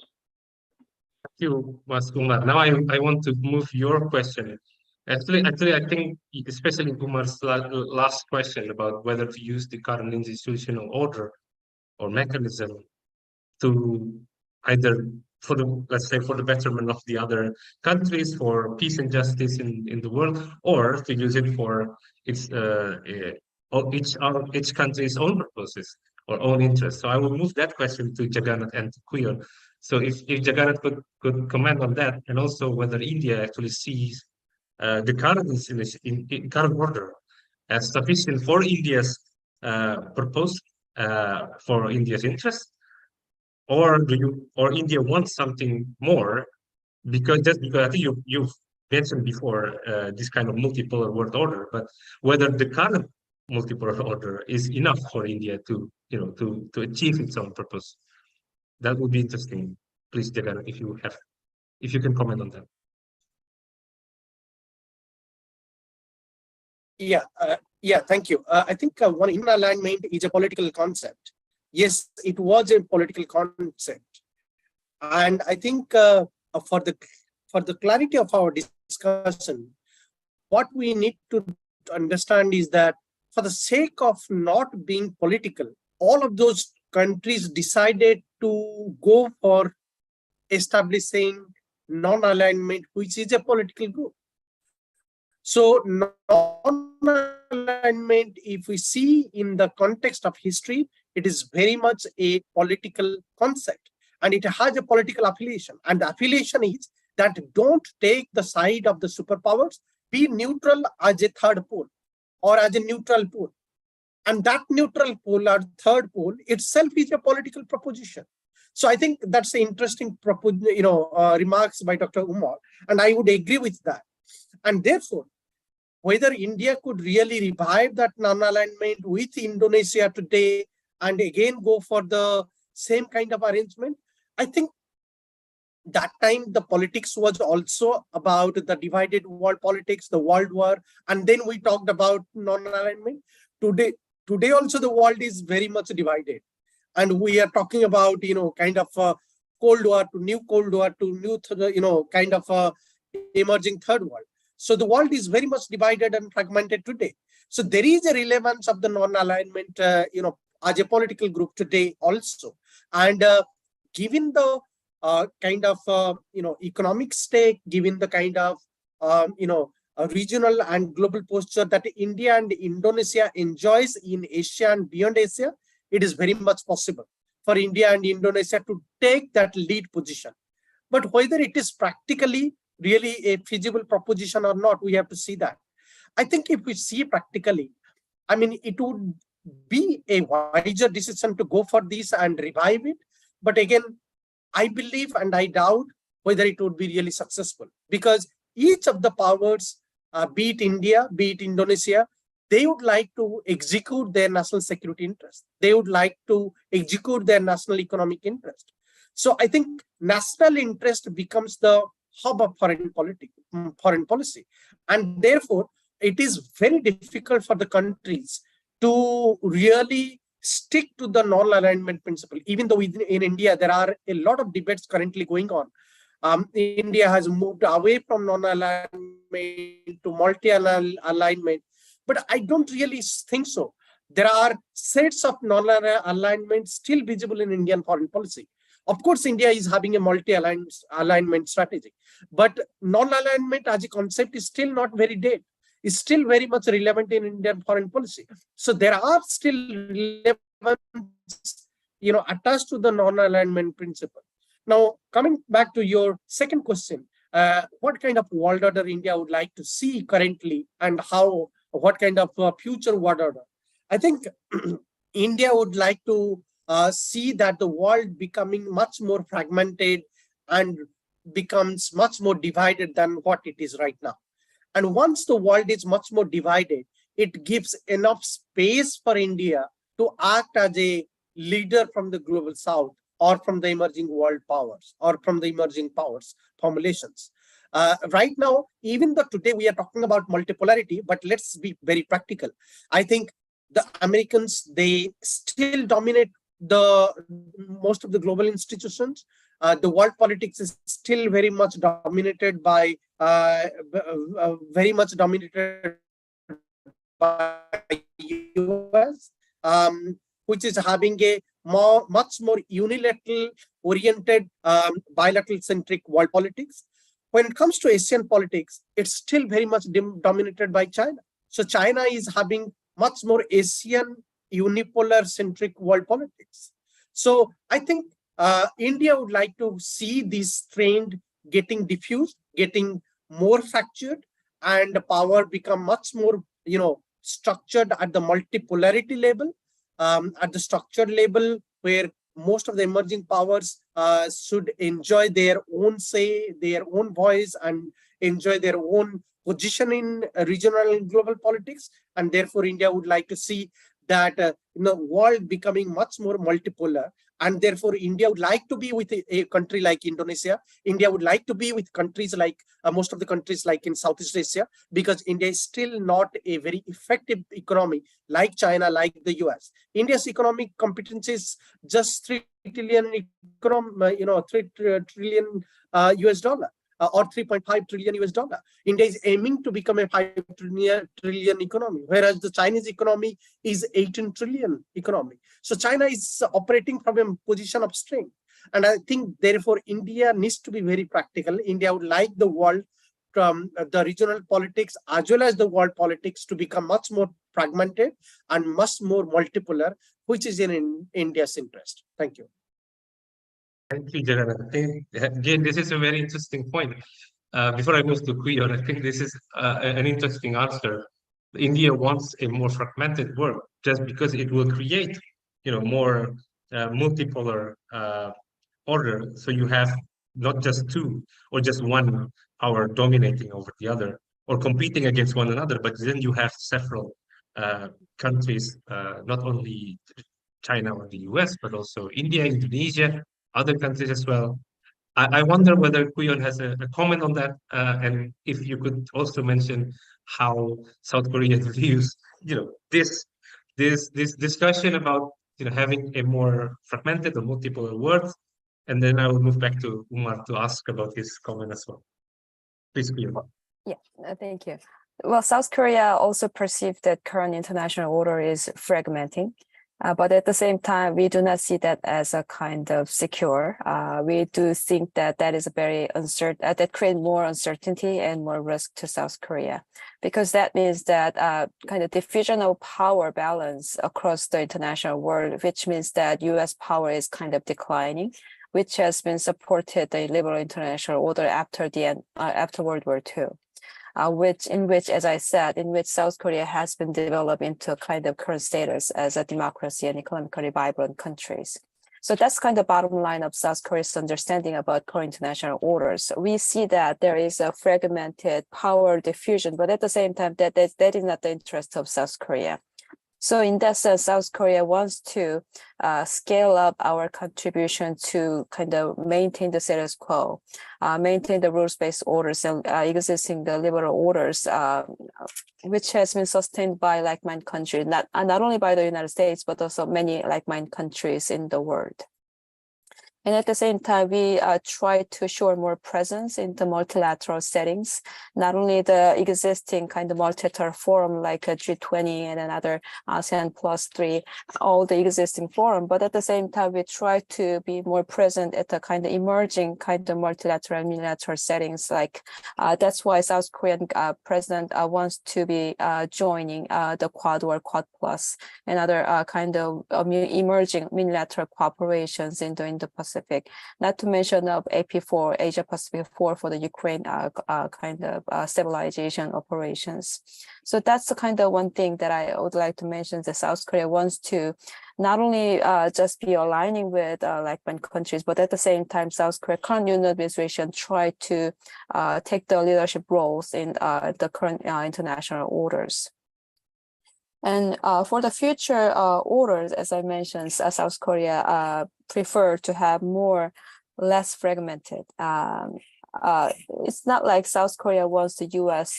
Thank you, Mas Umar. Now I want to move your question. Actually, I think especially Umar's last question about whether to use the current institutional order or mechanism to either for the, let's say, for the betterment of the other countries, for peace and justice in the world, or to use it for its each country's own purposes or own interests. So I will move that question to Jagannath and to Kuyo. So if Jagannath could comment on that, and also whether India actually sees the current current order as sufficient for India's purpose, for India's interest, or India wants something more, because I think you've mentioned before this kind of multipolar world order, but whether the current multipolar order is enough for India to achieve its own purpose. That would be interesting. Please, Jagannath, if you can comment on that. Yeah, thank you. I think one in alignment is a political concept. Yes, it was a political concept, and I think for the clarity of our discussion, what we need to understand is that for the sake of not being political, all of those countries decided to go for establishing non-alignment, which is a political group. So non-alignment, if we see in the context of history, it is very much a political concept, and it has a political affiliation. And the affiliation is that don't take the side of the superpowers, be neutral as a third pole or as a neutral pole. And that neutral pole or third pole itself is a political proposition. So I think that's the interesting remarks by Dr. Umar, and I would agree with that. And therefore, whether India could really revive that non-alignment with Indonesia today and again go for the same kind of arrangement, I think that time the politics was also about the divided world politics, the world war, and then we talked about non-alignment. Today also the world is very much divided, and we are talking about kind of Cold War to new Cold War to new kind of emerging third world. So the world is very much divided and fragmented today. So there is a relevance of the non-alignment as a political group today also, and given the kind of economic stake, given the kind of regional and global posture that India and Indonesia enjoys in Asia and beyond Asia, it is very much possible for India and Indonesia to take that lead position. But whether it is practically really a feasible proposition or not, we have to see that. I think if we see practically, I mean, it would be a wiser decision to go for this and revive it. But again, I believe and I doubt whether it would be really successful, because each of the powers, be it India, be it Indonesia, they would like to execute their national security interest. They would like to execute their national economic interest. So I think national interest becomes the hub of foreign policy. And therefore, it is very difficult for the countries to really stick to the non-alignment principle. Even though in India, there are a lot of debates currently going on. India has moved away from non-alignment to multi-alignment, but I don't really think so. There are sets of non-alignment still visible in Indian foreign policy. Of course, India is having a multi-alignment strategy, but non-alignment as a concept is still not very dead. It's still very much relevant in Indian foreign policy. So there are still relevance, attached to the non-alignment principle. Now, coming back to your second question, what kind of world order India would like to see currently, and what kind of future world order? I think India would like to see that the world becoming much more fragmented and becomes much more divided than what it is right now. And once the world is much more divided, it gives enough space for India to act as a leader from the global south, or from the emerging world powers, or from the emerging powers formulations. Right now, even though today we are talking about multipolarity, but let's be very practical. I think the Americans, they still dominate most of the global institutions. The world politics is still very much dominated by US, which is having a much more unilateral oriented bilateral centric world politics. When it comes to Asian politics, it's still very much dominated by China. So China is having much more Asian unipolar centric world politics. So I think India would like to see this trend getting diffused, getting more fractured, and power become much more structured at the multipolarity level, at the structured level, where most of the emerging powers should enjoy their own say, their own voice, and enjoy their own position in regional and global politics. And therefore, India would like to see that world becoming much more multipolar. And therefore, India would like to be with a country like Indonesia. India would like to be with countries like most of the countries like in Southeast Asia, because India is still not a very effective economy like China, like the US. India's economic competence is just $3 trillion $3 trillion US dollar. Or 3.5 trillion US dollar. India is aiming to become a 5 trillion economy, whereas the Chinese economy is 18 trillion economy. So China is operating from a position of strength. And I think, therefore, India needs to be very practical. India would like the world, from the regional politics as well as the world politics, to become much more fragmented and much more multipolar, which is in India's interest. Thank you. Thank you, Jagan. I think, again, this is a very interesting point. Before I move to Kuyon, I think this is an interesting answer. India wants a more fragmented world just because it will create, more multipolar order. So you have not just two or just one power dominating over the other or competing against one another, but then you have several countries, not only China or the US, but also India, Indonesia, other countries as well. I wonder whether Kuyon has a comment on that, and if you could also mention how South Korea views, this discussion about having a more fragmented or multiple words, and then I will move back to Umar to ask about his comment as well. Please, Kuyon. Yeah, thank you. Well, South Korea also perceived that current international order is fragmenting. But at the same time, we do not see that as a kind of secure. We do think that that is a very uncertain, that create more uncertainty and more risk to South Korea, because that means that kind of diffusion of power balance across the international world, which means that U.S. power is kind of declining, which has been supported the liberal international order after the end, after World War II. In which, as I said, in which South Korea has been developed into a kind of current status as a democracy and economically vibrant countries. So that's kind of bottom line of South Korea's understanding about current international orders. We see that there is a fragmented power diffusion, but at the same time, that is not the interest of South Korea. So in that sense, South Korea wants to scale up our contribution to kind of maintain the status quo, maintain the rules-based orders and existing the liberal orders, which has been sustained by like-minded countries, not only by the United States, but also many like-minded countries in the world. And at the same time, we try to show more presence in the multilateral settings, not only the existing kind of multilateral forum like G20 and another ASEAN +3, all the existing forum, but at the same time, we try to be more present at the kind of emerging kind of multilateral and unilateral settings. Like that's why South Korean president wants to be joining the Quad or Quad Plus and other kind of emerging unilateral cooperations in the Indo-Pacific. Not to mention of AP4, Asia Pacific 4 for the Ukraine kind of stabilization operations. So that's the kind of one thing that I would like to mention that South Korea wants to not only just be aligning with like-minded countries, but at the same time, South Korea current new administration try to take the leadership roles in the current international orders. And for the future orders, as I mentioned, South Korea prefer to have less fragmented. It's not like South Korea wants the U.S.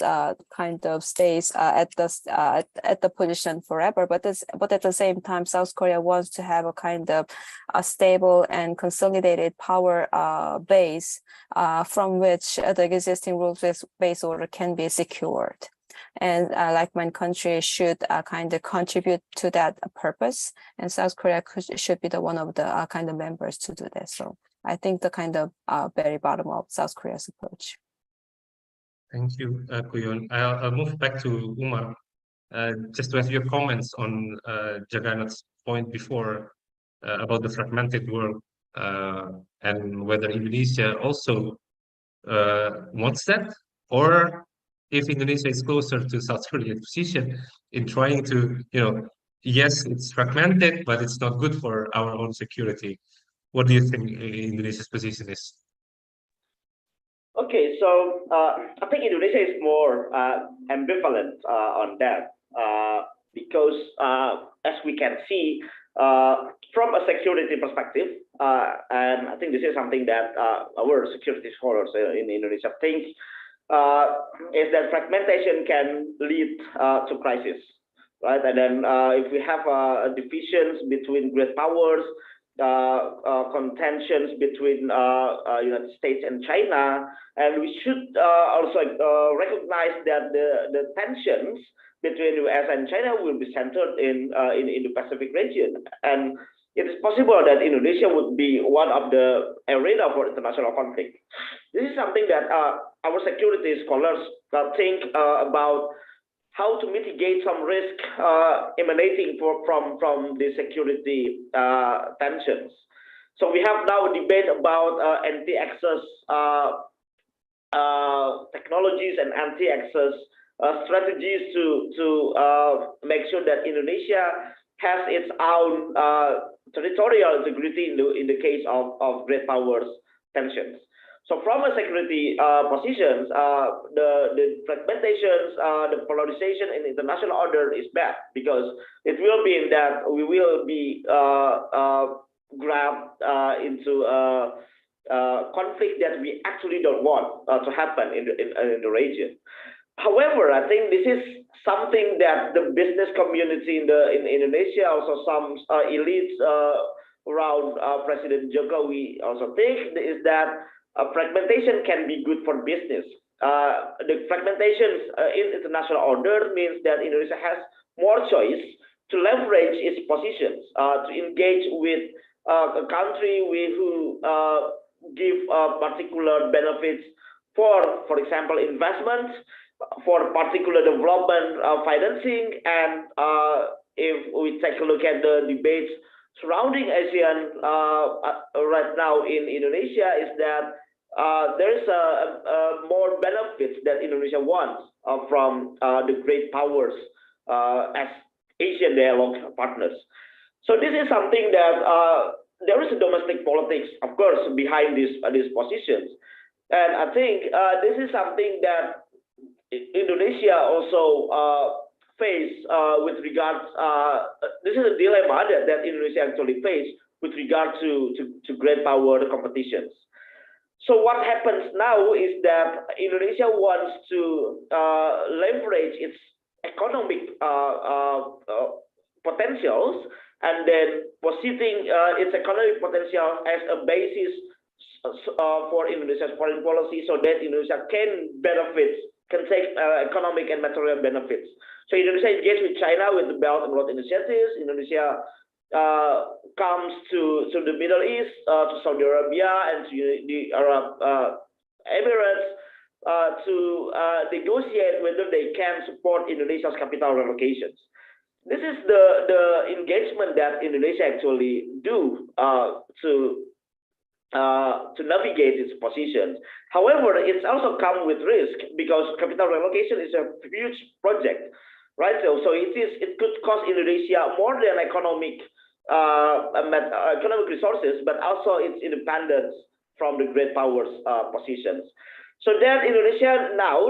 Kind of stays at the position forever, but at the same time, South Korea wants to have a kind of a stable and consolidated power base from which the existing rules-based order can be secured. And like-minded countries should kind of contribute to that purpose, and South Korea should be one of the kind of members to do this. So I think the kind of very bottom of South Korea's approach. Thank you, Kuyon. I'll move back to Umar, just to have your comments on Jagannat's point before about the fragmented world and whether Indonesia also wants that, or if Indonesia is closer to South Korea's position in trying to, yes, it's fragmented, but it's not good for our own security. What do you think Indonesia's position is? Okay, so I think Indonesia is more ambivalent on that because as we can see from a security perspective, and I think this is something that our security scholars in Indonesia think, is that fragmentation can lead to crisis, right? And then if we have divisions between great powers, contentions between United States and China, and we should also recognize that the tensions between US and China will be centered in the Pacific region, and it is possible that Indonesia would be one of the arena for international conflict. This is something that our security scholars think about how to mitigate some risk emanating from the security tensions. So we have now a debate about anti-access technologies and anti-access strategies to make sure that Indonesia has its own territorial integrity in the case of great powers tensions. So from a security positions, the fragmentations, the polarization in international order is bad, because it will mean that we will be grabbed into conflict that we actually don't want to happen in the region. However, I think this is something that the business community in Indonesia, also some elites around President Jokowi also think, is that fragmentation can be good for business. The fragmentations in international order means that Indonesia has more choice to leverage its positions, to engage with a country who give particular benefits for example, investment, for particular development financing, and if we take a look at the debates surrounding ASEAN right now in Indonesia, is that there is more benefits that Indonesia wants from the great powers as Asian dialogue partners. So this is something that there is a domestic politics, of course, behind these positions, and I think this is something that Indonesia also face with regards. This is a dilemma that Indonesia actually face with regard to great power competitions. So what happens now is that Indonesia wants to leverage its economic potentials, and then positioning its economic potential as a basis for Indonesia's foreign policy, so that Indonesia can take economic and material benefits. So Indonesia engaged with China with the Belt and Road initiatives. Indonesia comes to the Middle East, to Saudi Arabia and to the Arab Emirates to negotiate whether they can support Indonesia's capital relocations. This is the engagement that Indonesia actually do to navigate its positions. However, it's also come with risk, because capital relocation is a huge project, right? So it could cost Indonesia more than economic resources, but also its independence from the great powers positions. So that Indonesia now,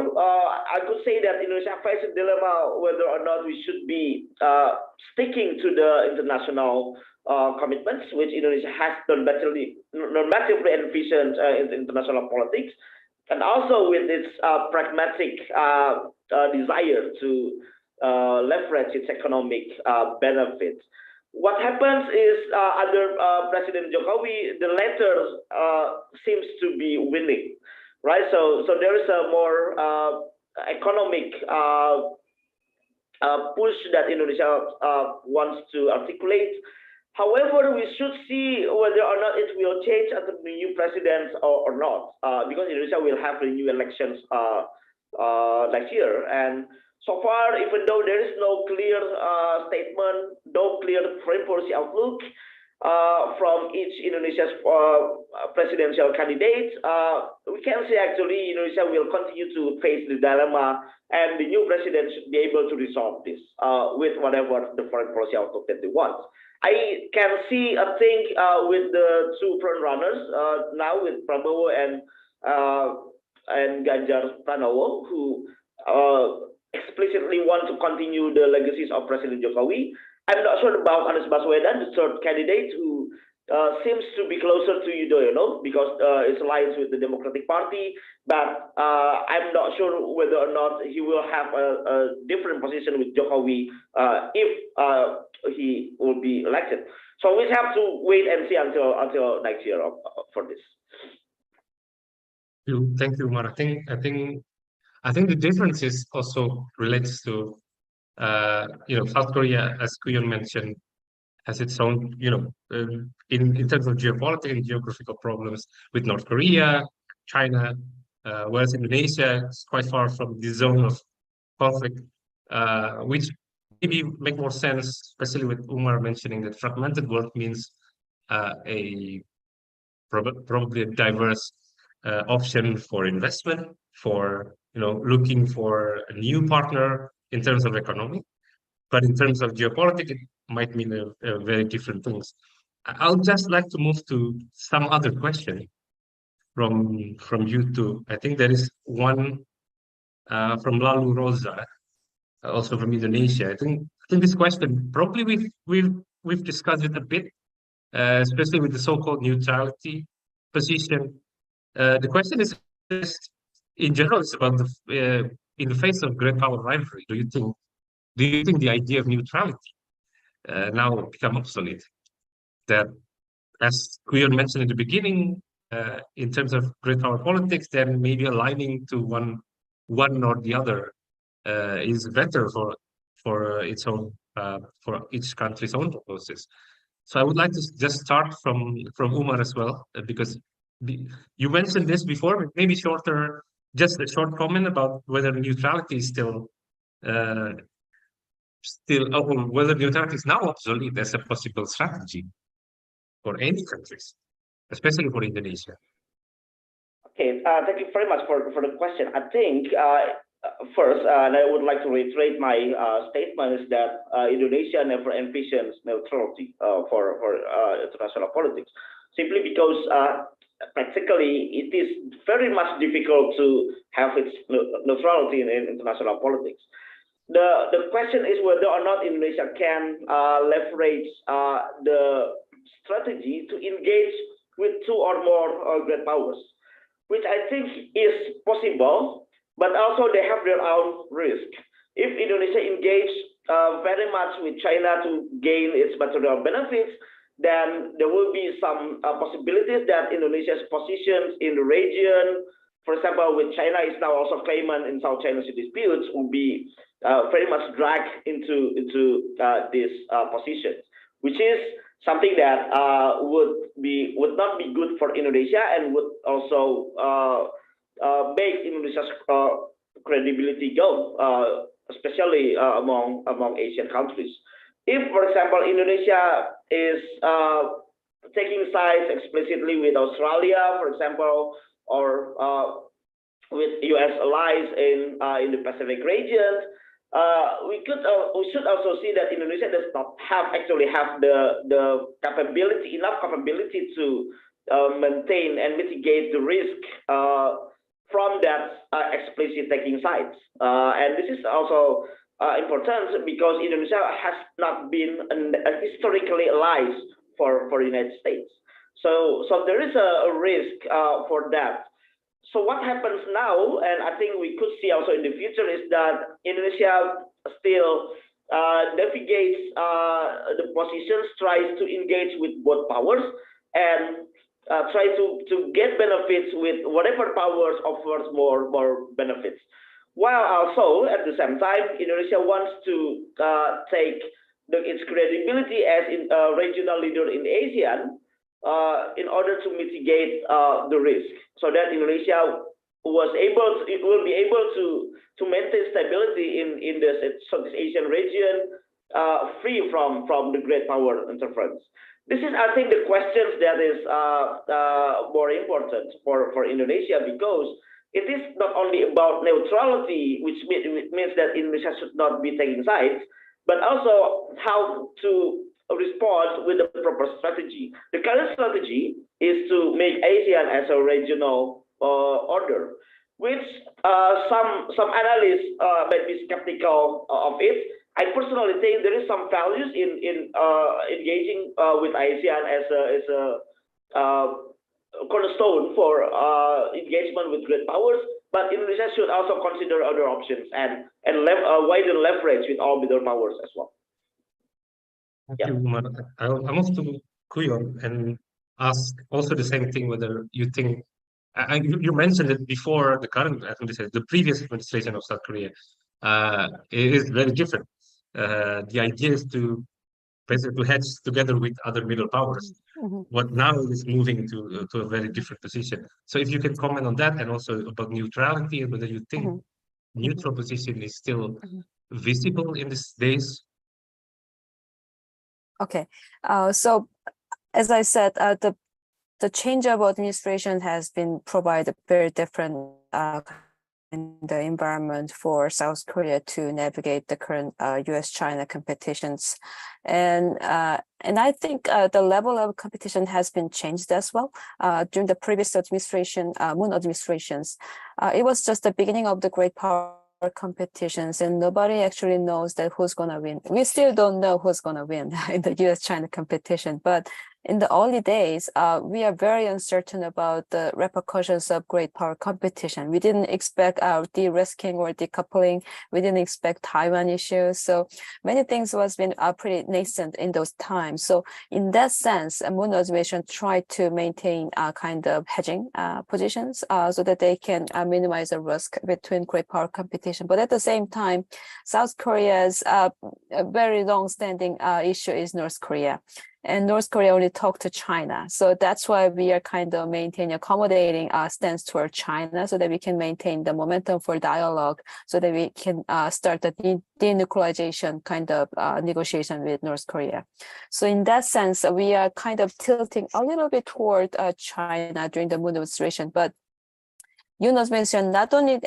I could say that Indonesia faces a dilemma whether or not we should be sticking to the international commitments, which Indonesia has normatively envisioned in international politics, and also with its pragmatic desire to leverage its economic benefits. What happens is under President Jokowi, the latter seems to be winning, right? So there is a more economic push that Indonesia wants to articulate. However, we should see whether or not it will change under the new president or not, because Indonesia will have the new elections next year. And so far, even though there is no clear statement, no clear foreign policy outlook from each Indonesia's presidential candidate, we can say actually Indonesia will continue to face the dilemma, and the new president should be able to resolve this with whatever the foreign policy outlook that they want. I can see a thing with the two front runners now, with Prabowo and Ganjar Pranowo, who explicitly want to continue the legacies of President Jokowi. I'm not sure about Anies Baswedan, the third candidate, who seems to be closer to Yudhoyono because it's alliance with the Democratic Party. But I'm not sure whether or not he will have a different position with Jokowi if he will be elected. So we have to wait and see until next year for this. Thank you, Umar. I think the difference is also relates to South Korea, as Kuyon mentioned, has its own in terms of geopolitics and geographical problems with North Korea, China, whereas Indonesia is quite far from the zone of conflict, which maybe make more sense, especially with Umar mentioning that fragmented world means probably a diverse option for investment, for looking for a new partner in terms of economy, but in terms of geopolitics, it might mean very different things. I'll just like to move to some other question from you too. I think there is one from Lalu Rosa, also from Indonesia. I think this question probably we've discussed it a bit, especially with the so-called neutrality position. The question is just, in general, it's about in the face of great power rivalry. Do you think the idea of neutrality now become obsolete? That, as Kuyon mentioned in the beginning, in terms of great power politics, then maybe aligning to one or the other is better for its own for each country's own purposes. So I would like to just start from Umar as well, because you mentioned this before, but maybe shorter, just a short comment about whether neutrality is still or whether neutrality is now obsolete as a possible strategy for any countries, especially for Indonesia. Okay, thank you very much for the question. I think first, and I would like to reiterate my statement is that Indonesia never envisions neutrality for international politics, simply because practically it is very much difficult to have its neutrality in international politics. The question is whether or not Indonesia can leverage the strategy to engage with two or more great powers, which I think is possible, but also they have their own risk. If Indonesia engage very much with China to gain its material benefits, then there will be some possibilities that Indonesia's positions in the region, for example, with China is now also claimant in South China Sea disputes, will be very much dragged into this position, which is something that would not be good for Indonesia and would also make Indonesia's credibility go, especially among Asian countries. If, for example, Indonesia is taking sides explicitly with Australia, for example, or with U.S. allies in the Pacific region, we should also see that Indonesia does not actually have the enough capability to maintain and mitigate the risk from that explicit taking sides. And this is also important because Indonesia has not been historically allies for the United States. So there is a risk for that. So what happens now, and I think we could see also in the future, is that Indonesia still navigates the positions, tries to engage with both powers, and try to get benefits with whatever powers offers more benefits. While also at the same time, Indonesia wants to take its credibility as a regional leader in ASEAN in order to mitigate the risk, so that Indonesia will be able to maintain stability in the Southeast Asian region, free from the great power interference. This is, I think, the questions that is more important for Indonesia, because it is not only about neutrality, which means that Indonesia should not be taking sides, but also how to respond with the proper strategy. The current strategy is to make ASEAN as a regional order, which some analysts might be skeptical of it. I personally think there is some values in engaging with ASEAN as a cornerstone for engagement with great powers, but Indonesia should also consider other options and widen leverage with all middle powers as well. Thank you, Umar. I'll move to Kuyon and ask also the same thing, whether you think, you mentioned it before the current administration, the previous administration of South Korea, it is very different. The idea is to basically hedge together with other middle powers. What now is moving to a very different position. So if you can comment on that, and also about neutrality, and whether you think neutral position is still visible in these days. Okay, so as I said, the change of administration has been provided very different the environment for South Korea to navigate the current U.S.-China competitions. And I think the level of competition has been changed as well. During the previous administration, Moon administrations, it was just the beginning of the great power competitions, and nobody actually knows that who's going to win. We still don't know who's going to win in the U.S.-China competition, but in the early days, we are very uncertain about the repercussions of great power competition. We didn't expect de-risking or decoupling. We didn't expect Taiwan issues. So many things was been pretty nascent in those times. So in that sense, Moon administration tried to maintain kind of hedging positions so that they can minimize the risk between great power competition. But at the same time, South Korea's very long-standing issue is North Korea. And North Korea only talked to China. So that's why we are kind of maintaining accommodating stance toward China so that we can maintain the momentum for dialogue so that we can start the denuclearization kind of negotiation with North Korea. So in that sense, we are kind of tilting a little bit toward China during the Moon administration, but Yoon administration not only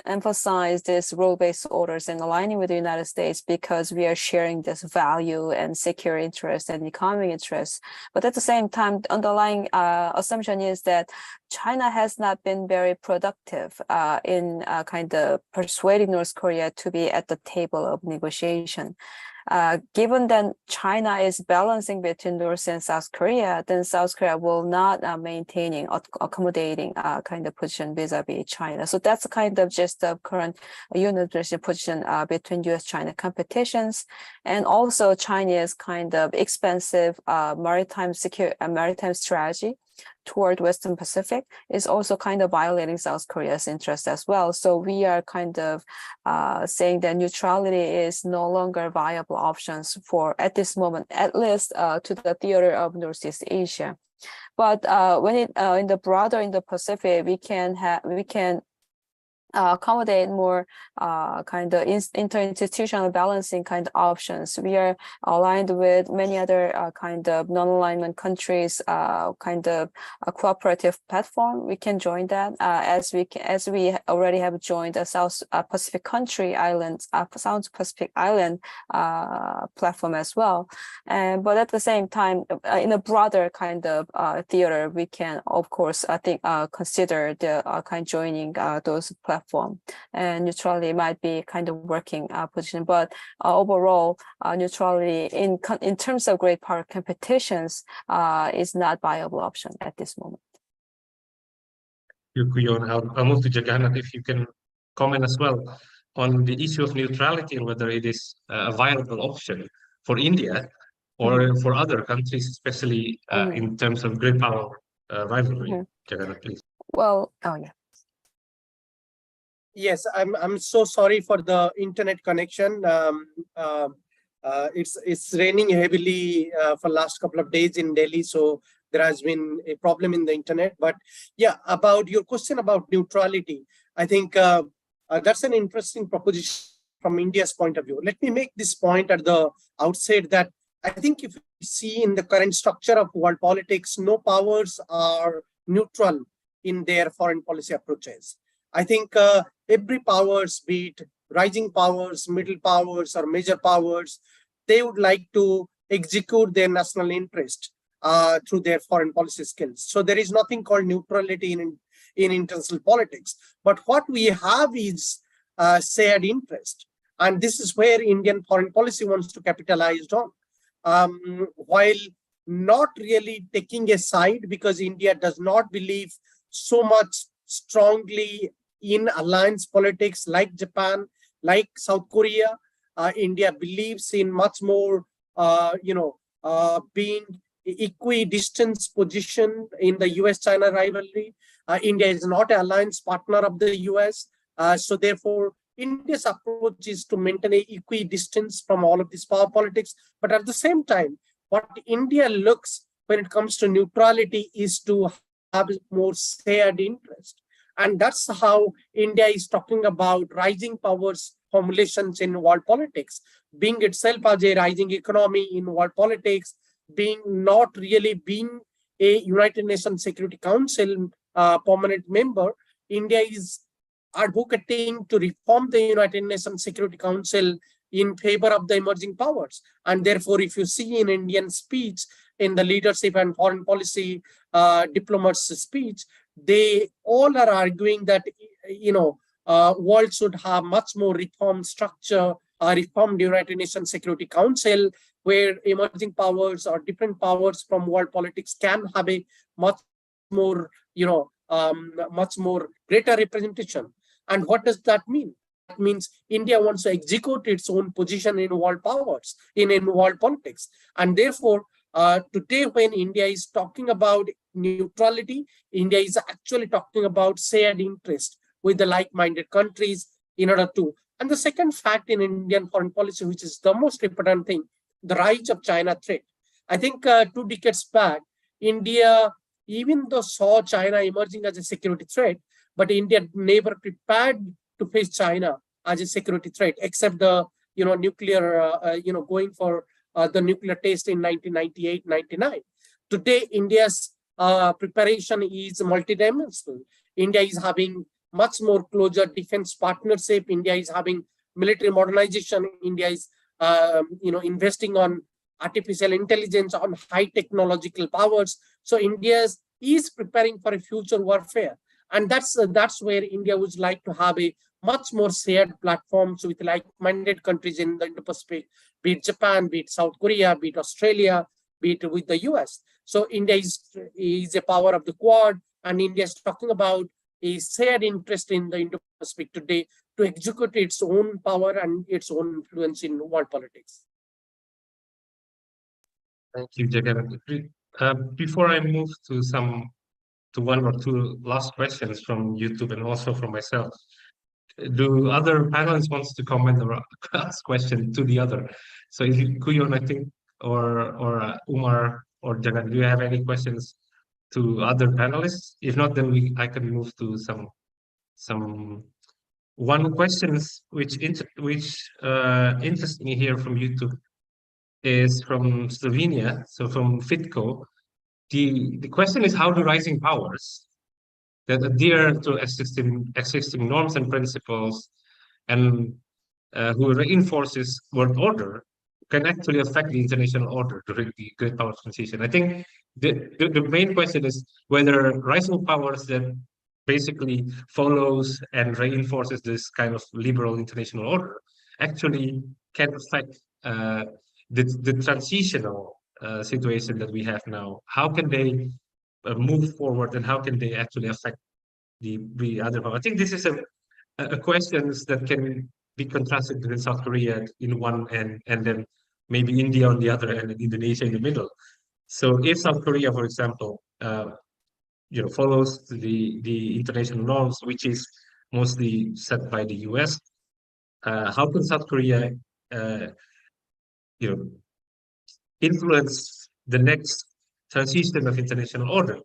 emphasize this rule-based orders and aligning with the United States because we are sharing this value and security interest and economic interest, but at the same time, the underlying assumption is that China has not been very productive in kind of persuading North Korea to be at the table of negotiation. Given that China is balancing between North and South Korea, then South Korea will not maintaining accommodating kind of position vis-a-vis China. So that's kind of just the current unilateral position between U.S.-China competitions, and also China's kind of expensive maritime strategy toward Western Pacific is also kind of violating South Korea's interest as well. So we are kind of saying that neutrality is no longer viable options for, at this moment, at least to the theater of Northeast Asia. But when it in the broader Indo-Pacific, we can accommodate more kind of interinstitutional balancing kind of options. We are aligned with many other kind of non-alignment countries, kind of a cooperative platform. We can join that as we already have joined the South Pacific country islands, South Pacific Island platform as well. But at the same time, in a broader kind of theater, we can, of course, I think consider the kind of joining those platforms. And neutrality might be kind of working position, but overall neutrality in terms of great power competitions is not viable option at this moment. I'll move to Jagannath, if you can comment as well on the issue of neutrality and whether it is a viable option for India or for other countries, especially in terms of great power rivalry. Jagannath, please. Well, oh yeah. Yes, I'm so sorry for the internet connection. It's raining heavily for last couple of days in Delhi, so there has been a problem in the internet. But yeah, about your question about neutrality, I think that's an interesting proposition from India's point of view. Let me make this point at the outset that I think if you see in the current structure of world politics, no powers are neutral in their foreign policy approaches. I think every powers, be it rising powers, middle powers, or major powers, they would like to execute their national interest through their foreign policy skills. So there is nothing called neutrality in international politics. But what we have is shared interest. And this is where Indian foreign policy wants to capitalize on. While not really taking a side, because India does not believe so much strongly in alliance politics like Japan, like South Korea. India believes in much more, being equidistant position in the US-China rivalry. India is not an alliance partner of the US. So therefore, India's approach is to maintain an equidistance from all of this power politics. But at the same time, what India looks when it comes to neutrality is to have more shared interest. And that's how India is talking about rising powers formulations in world politics, being itself as a rising economy in world politics, being not really being a United Nations Security Council permanent member. India is advocating to reform the United Nations Security Council in favor of the emerging powers. And therefore, if you see in Indian speech, in the leadership and foreign policy diplomats' speech, they all are arguing that, world should have much more reform structure, reformed United Nations Security Council, where emerging powers or different powers from world politics can have a much more, much more greater representation. And what does that mean? That means India wants to execute its own position in world powers, in world politics. And therefore, today when India is talking about neutrality, India is actually talking about shared interest with the like-minded countries in order to. And the second fact in Indian foreign policy, which is the most important thing, the rise of China threat. I think 2 decades back, India, even though saw China emerging as a security threat, but India never prepared to face China as a security threat, except the nuclear, going for the nuclear test in 1998-99. Today, India's preparation is multidimensional. India is having much more closer defense partnership. India is having military modernization. India is, investing on artificial intelligence, on high technological powers. So India is preparing for a future warfare. And that's where India would like to have a much more shared platforms with like-minded countries in the Indo-Pacific, be it Japan, be it South Korea, be it Australia, be it with the US. So India is a power of the Quad, and India is talking about a shared interest in the Indo-Pacific today to execute its own power and its own influence in world politics. Thank you, Jagan. Before I move to one or two last questions from YouTube and also from myself, do other panelists wants to comment or ask question to the other? So if you, Kuyon, I think, or Umar or Jagan, do you have any questions to other panelists? If not, then I can move to some one questions which interests me here from YouTube is from Slovenia, so from Fitco. The question is, how do rising powers that adhere to existing norms and principles and who reinforces world order can actually affect the international order during the great power transition? I think the main question is whether rising powers that basically follows and reinforces this kind of liberal international order actually can affect the transitional situation that we have now. How can they move forward, and how can they actually affect the other power? I think this is a question that can be contrasted between South Korea in one end, and then maybe India on the other end, and Indonesia in the middle. So if South Korea, for example, follows the international norms, which is mostly set by the US, how can South Korea, influence the next transition of international order?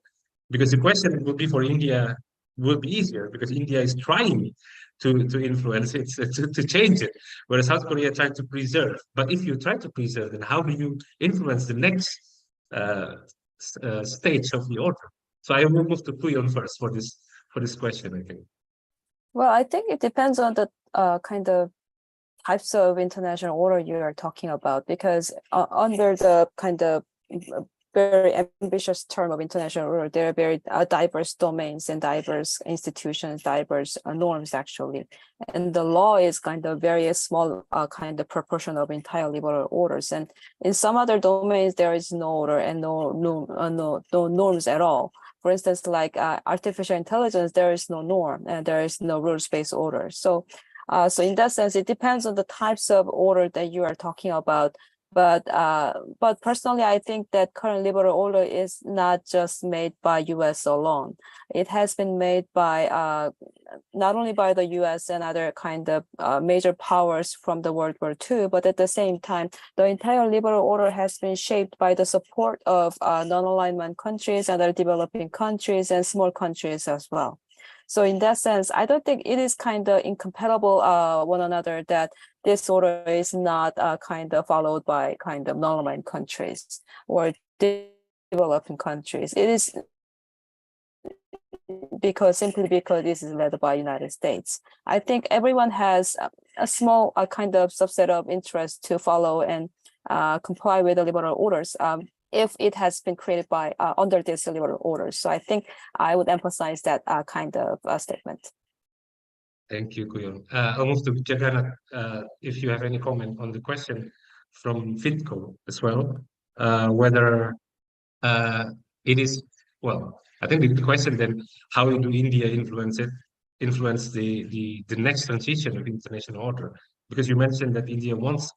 Because the question would be for India would be easier, because India is trying to influence it, to change it, whereas South Korea trying to preserve. But if you try to preserve, then how do you influence the next stage of the order? So I will move to Kuyon first for this question, I think. Well, I think it depends on the kind of types of international order you are talking about, because under the kind of very ambitious term of international order, there are very diverse domains and diverse institutions, diverse norms actually. And the law is kind of very small kind of proportion of entire liberal orders. And in some other domains, there is no order and no norms at all. For instance, like artificial intelligence, there is no norm and there is no rules-based order. So in that sense, it depends on the types of order that you are talking about. But personally, I think that current liberal order is not just made by US alone. It has been made by not only by the US and other kind of major powers from the World War II, but at the same time, the entire liberal order has been shaped by the support of non-alignment countries and other developing countries and small countries as well. So in that sense, I don't think it is kind of incompatible one another, that this order is not kind of followed by kind of non-aligned countries or developing countries. It is simply because this is led by United States. I think everyone has a small kind of subset of interest to follow and comply with the liberal orders if it has been created by under this liberal orders. So I think I would emphasize that kind of statement. Thank you, Kuyon. I'll move to Jagannath. If you have any comment on the question from Fitco as well, whether it is, well, I think the question then, how do India influence the next transition of international order? Because you mentioned that India wants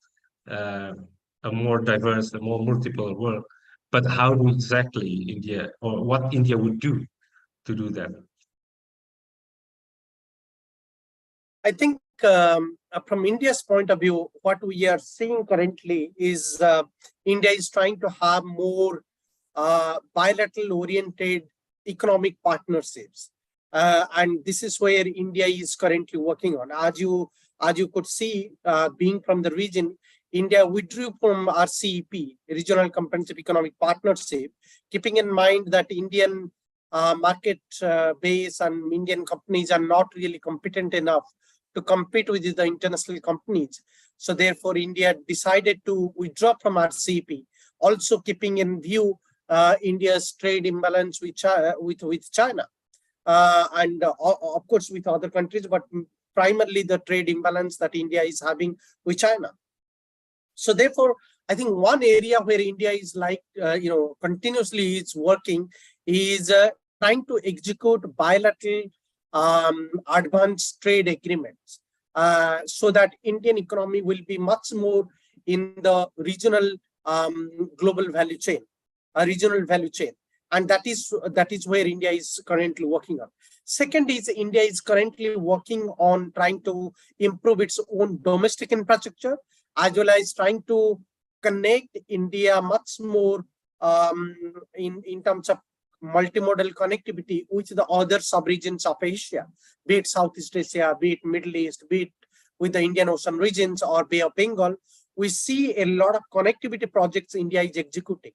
a more diverse, a more multiple world, but how do exactly India, or what India would do to do that? I think from India's point of view, what we are seeing currently is India is trying to have more bilateral oriented economic partnerships. And this is where India is currently working on. As you could see, being from the region, India withdrew from RCEP, Regional Comprehensive Economic Partnership, keeping in mind that Indian market base and Indian companies are not really competent enough to compete with the international companies. So therefore, India decided to withdraw from RCEP, also keeping in view India's trade imbalance with China, and of course with other countries, but primarily the trade imbalance that India is having with China. So therefore, I think one area where India is continuously is working is trying to execute bilateral advanced trade agreements so that Indian economy will be much more in the regional global value chain, regional value chain. And that is where India is currently working on. Second is India is currently working on trying to improve its own domestic infrastructure, as well as trying to connect India much more in terms of multimodal connectivity with the other sub-regions of Asia, be it Southeast Asia, be it Middle East, be it with the Indian Ocean regions or Bay of Bengal. We see a lot of connectivity projects India is executing.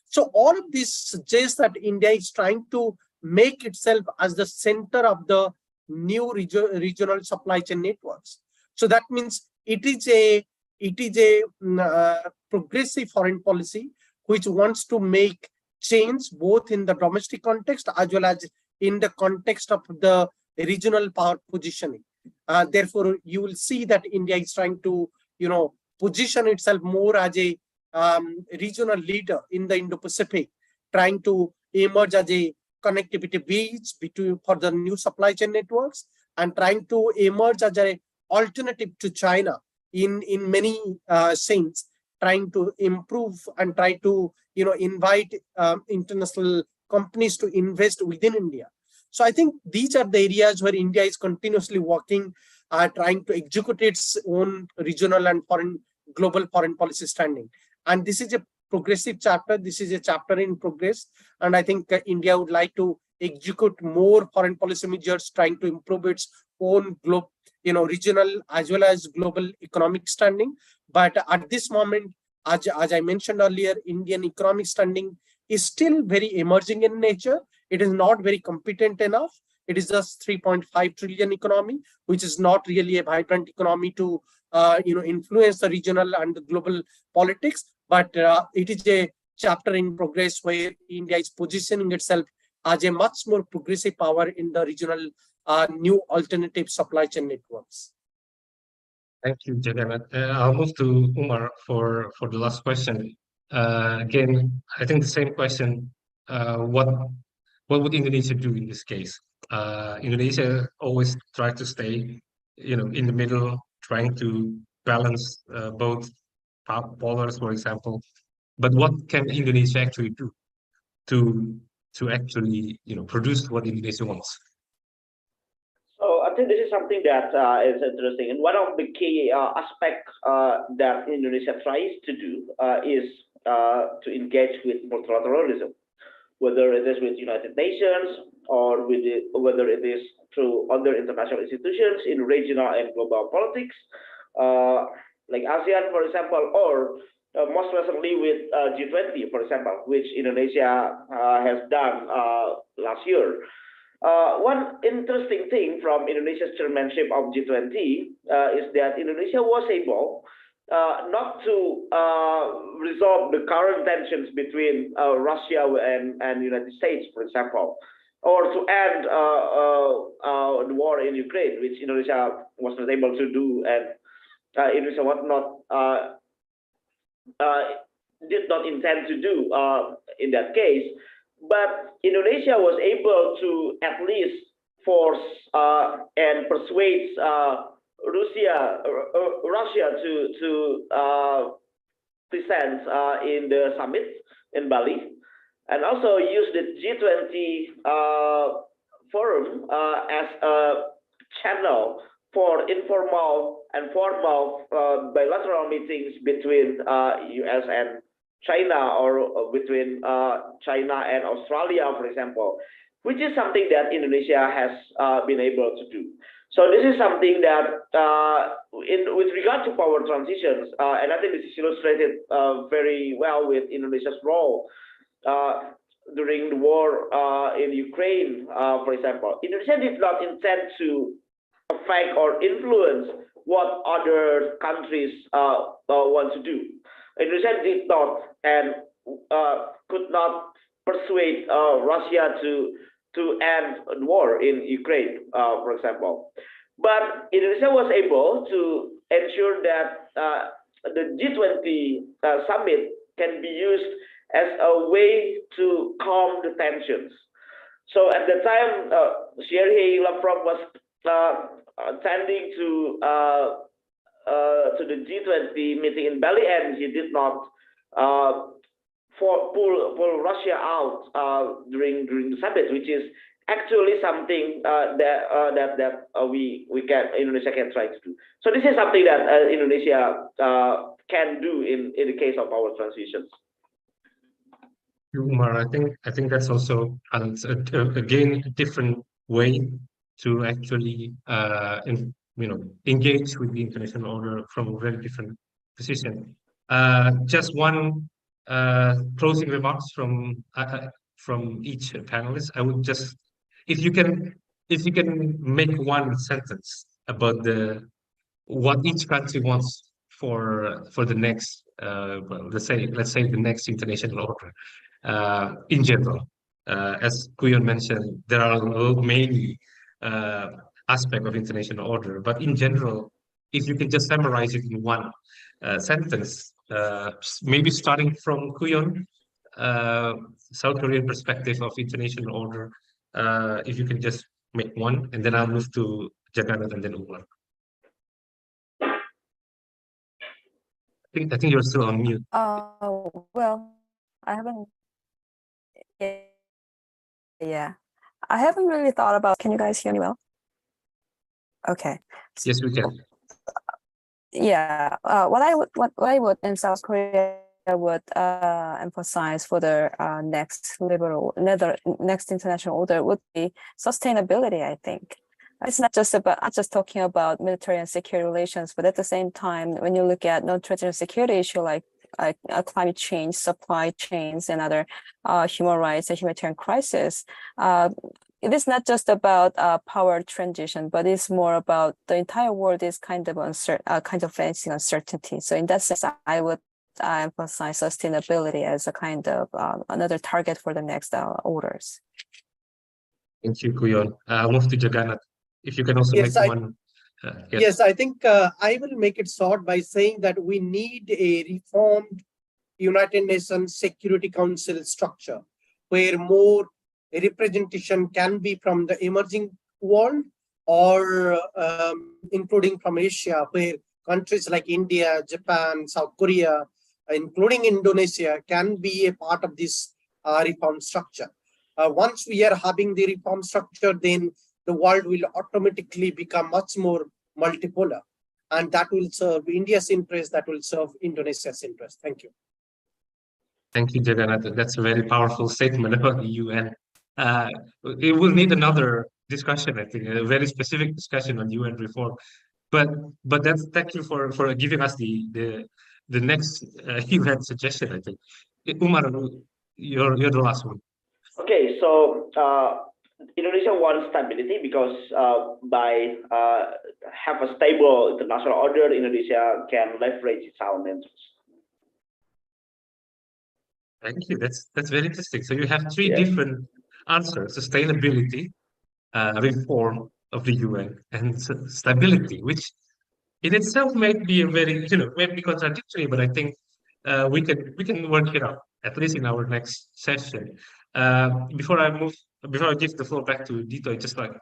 So all of this suggests that India is trying to make itself as the center of the new regional supply chain networks. So that means it is a progressive foreign policy which wants to make change both in the domestic context as well as in the context of the regional power positioning. Therefore, you will see that India is trying to, position itself more as a regional leader in the Indo-Pacific, trying to emerge as a connectivity bridge for the new supply chain networks, and trying to emerge as an alternative to China in many sense, trying to improve and try to invite international companies to invest within India. So I think these are the areas where India is continuously working, trying to execute its own regional and global foreign policy standing. And this is a progressive chapter. This is a chapter in progress. And I think India would like to execute more foreign policy measures, trying to improve its own regional as well as global economic standing. But at this moment, as I mentioned earlier, Indian economic standing is still very emerging in nature. It is not very competent enough. It is just 3.5 trillion economy, which is not really a vibrant economy to influence the regional and the global politics. But it is a chapter in progress where India is positioning itself as a much more progressive power in the regional new alternative supply chain networks. Thank you, Jagannath. I'll move to Umar for the last question. Again, I think the same question. What would Indonesia do in this case? Indonesia always tries to stay, in the middle, trying to balance both polars, for example. But what can Indonesia actually do to actually, produce what Indonesia wants? So I think this is something that is interesting, and one of the key aspects that Indonesia tries to do is to engage with multilateralism, whether it is with United Nations or whether it is through other international institutions in regional and global politics, like ASEAN, for example, or most recently with G20, for example, which Indonesia has done last year. One interesting thing from Indonesia's chairmanship of G20 is that Indonesia was able not to resolve the current tensions between Russia and United States, for example, or to end the war in Ukraine, which Indonesia was not able to do, and Indonesia was not did not intend to do in that case. But Indonesia was able to at least force and persuade Russia to present in the summit in Bali, and also use the G20 forum as a channel for informal and formal bilateral meetings between US and China, or between China and Australia, for example, which is something that Indonesia has been able to do. So this is something that, with regard to power transitions, and I think this is illustrated very well with Indonesia's role during the war in Ukraine, for example. Indonesia did not intend to affect or influence what other countries want to do. Indonesia did not and could not persuade Russia to end the war in Ukraine, for example. But Indonesia was able to ensure that the G20 summit can be used as a way to calm the tensions. So at the time, Sergei Lavrov was attending to the G20 meeting in Bali, and he did not pull Russia out during the summit, which is actually something that Indonesia can try to do. So this is something that Indonesia can do in the case of power transitions. Umar, I think that's also again a different way to actually engage with the international order from a very different position. Just one closing remarks from each panelist. I would just, if you can make one sentence about what each country wants for the next let's say the next international order in general. As Kuyon mentioned, there are many aspect of international order, but in general, if you can just summarize it in one sentence, maybe starting from Kuyon, South Korean perspective of international order, if you can just make one, and then I'll move to Jagannath and then Umar. I think you're still on mute. Well, I haven't. Yeah, I haven't really thought about. Can you guys hear me well? Okay. Yes, we can. Yeah. What I would in South Korea would emphasize for the next international order would be sustainability. I think it's not just talking about military and security relations, but at the same time, when you look at non-threatening security issue like climate change, supply chains, and other human rights and humanitarian crisis, it is not just about power transition, but it's more about the entire world is kind of facing uncertainty. So in that sense, I would emphasize sustainability as a kind of another target for the next orders. Thank you, Kuyon. I'll move to Jagannath. If you can also make one. Yes, I think I will make it short by saying that we need a reformed United Nations Security Council structure where more representation can be from the emerging world or including from Asia, where countries like India, Japan, South Korea, including Indonesia, can be a part of this reform structure. Once we are having the reform structure, then the world will automatically become much more multipolar, and that will serve India's interest, that will serve Indonesia's interest. Thank you. Thank you, Jagannath. That's a very powerful statement about the UN. It will need another discussion, I think, a very specific discussion on UN reform. But that's thank you for giving us the next UN suggestion, I think. Umar, you're the last one. Okay, so Indonesia wants stability because by have a stable international order, Indonesia can leverage its own interests. Thank you. That's very interesting. So you have three Yeah. different answers: sustainability, reform of the UN, and stability, which in itself might be a very, might be contradictory, but I think we can work it out, at least in our next session. Before I give the floor back to Dito, I'd just like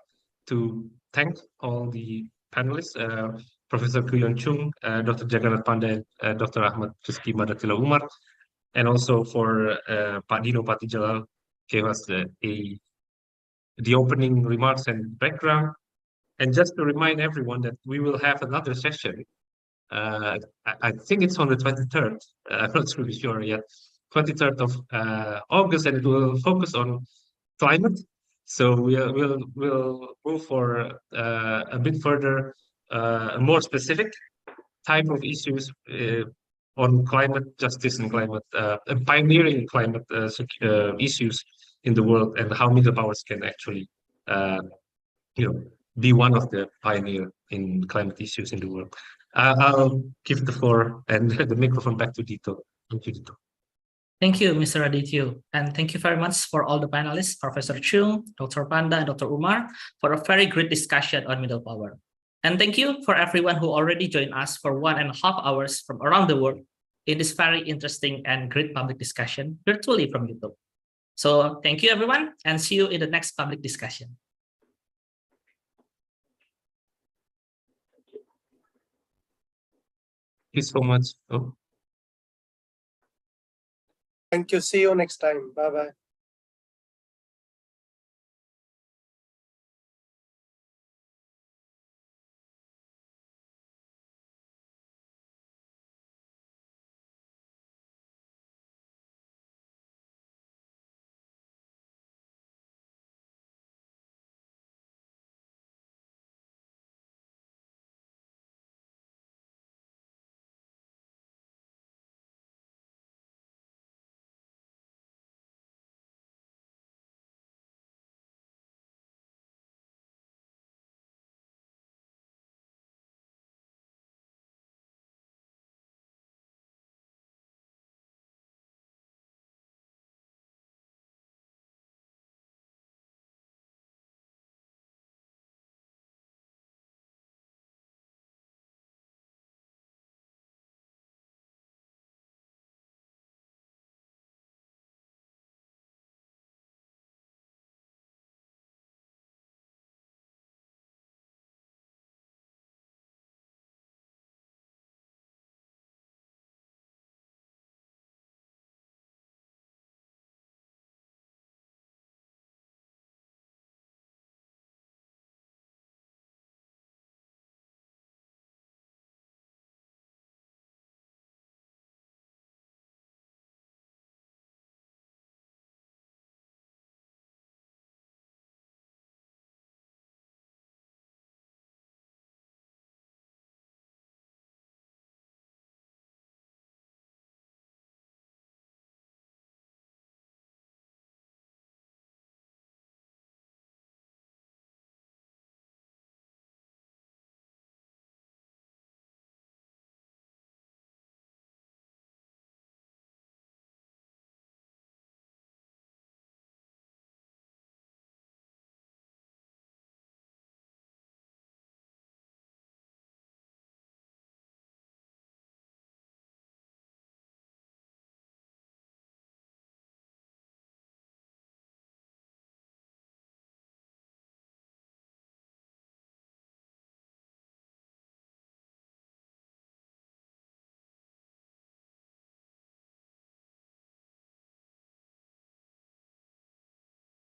to thank all the panelists, Professor Kuyon Chung, Dr. Jagannath Pandey, Dr. Ahmad Rizky Madatila Umar, and also for Pak Dino Patijalal gave us the opening remarks and background. And just to remind everyone that we will have another session. I think it's on the 23rd. I'm not really sure yet. 23rd of August, and it will focus on climate. So we'll move for a bit further, a more specific type of issues on climate justice and climate pioneering climate issues in the world, and how middle powers can actually be one of the pioneer in climate issues in the world. I'll give the floor and the microphone back to Dito. Thank you, Dito. Thank you, Mr. Adityo. And thank you very much for all the panelists, Professor Chung, Dr. Panda, and Dr. Umar, for a very great discussion on middle power. And thank you for everyone who already joined us for 1.5 hours from around the world in this very interesting and great public discussion virtually from YouTube. So thank you, everyone, and see you in the next public discussion. Thank you so much. Thank you. See you next time. Bye-bye.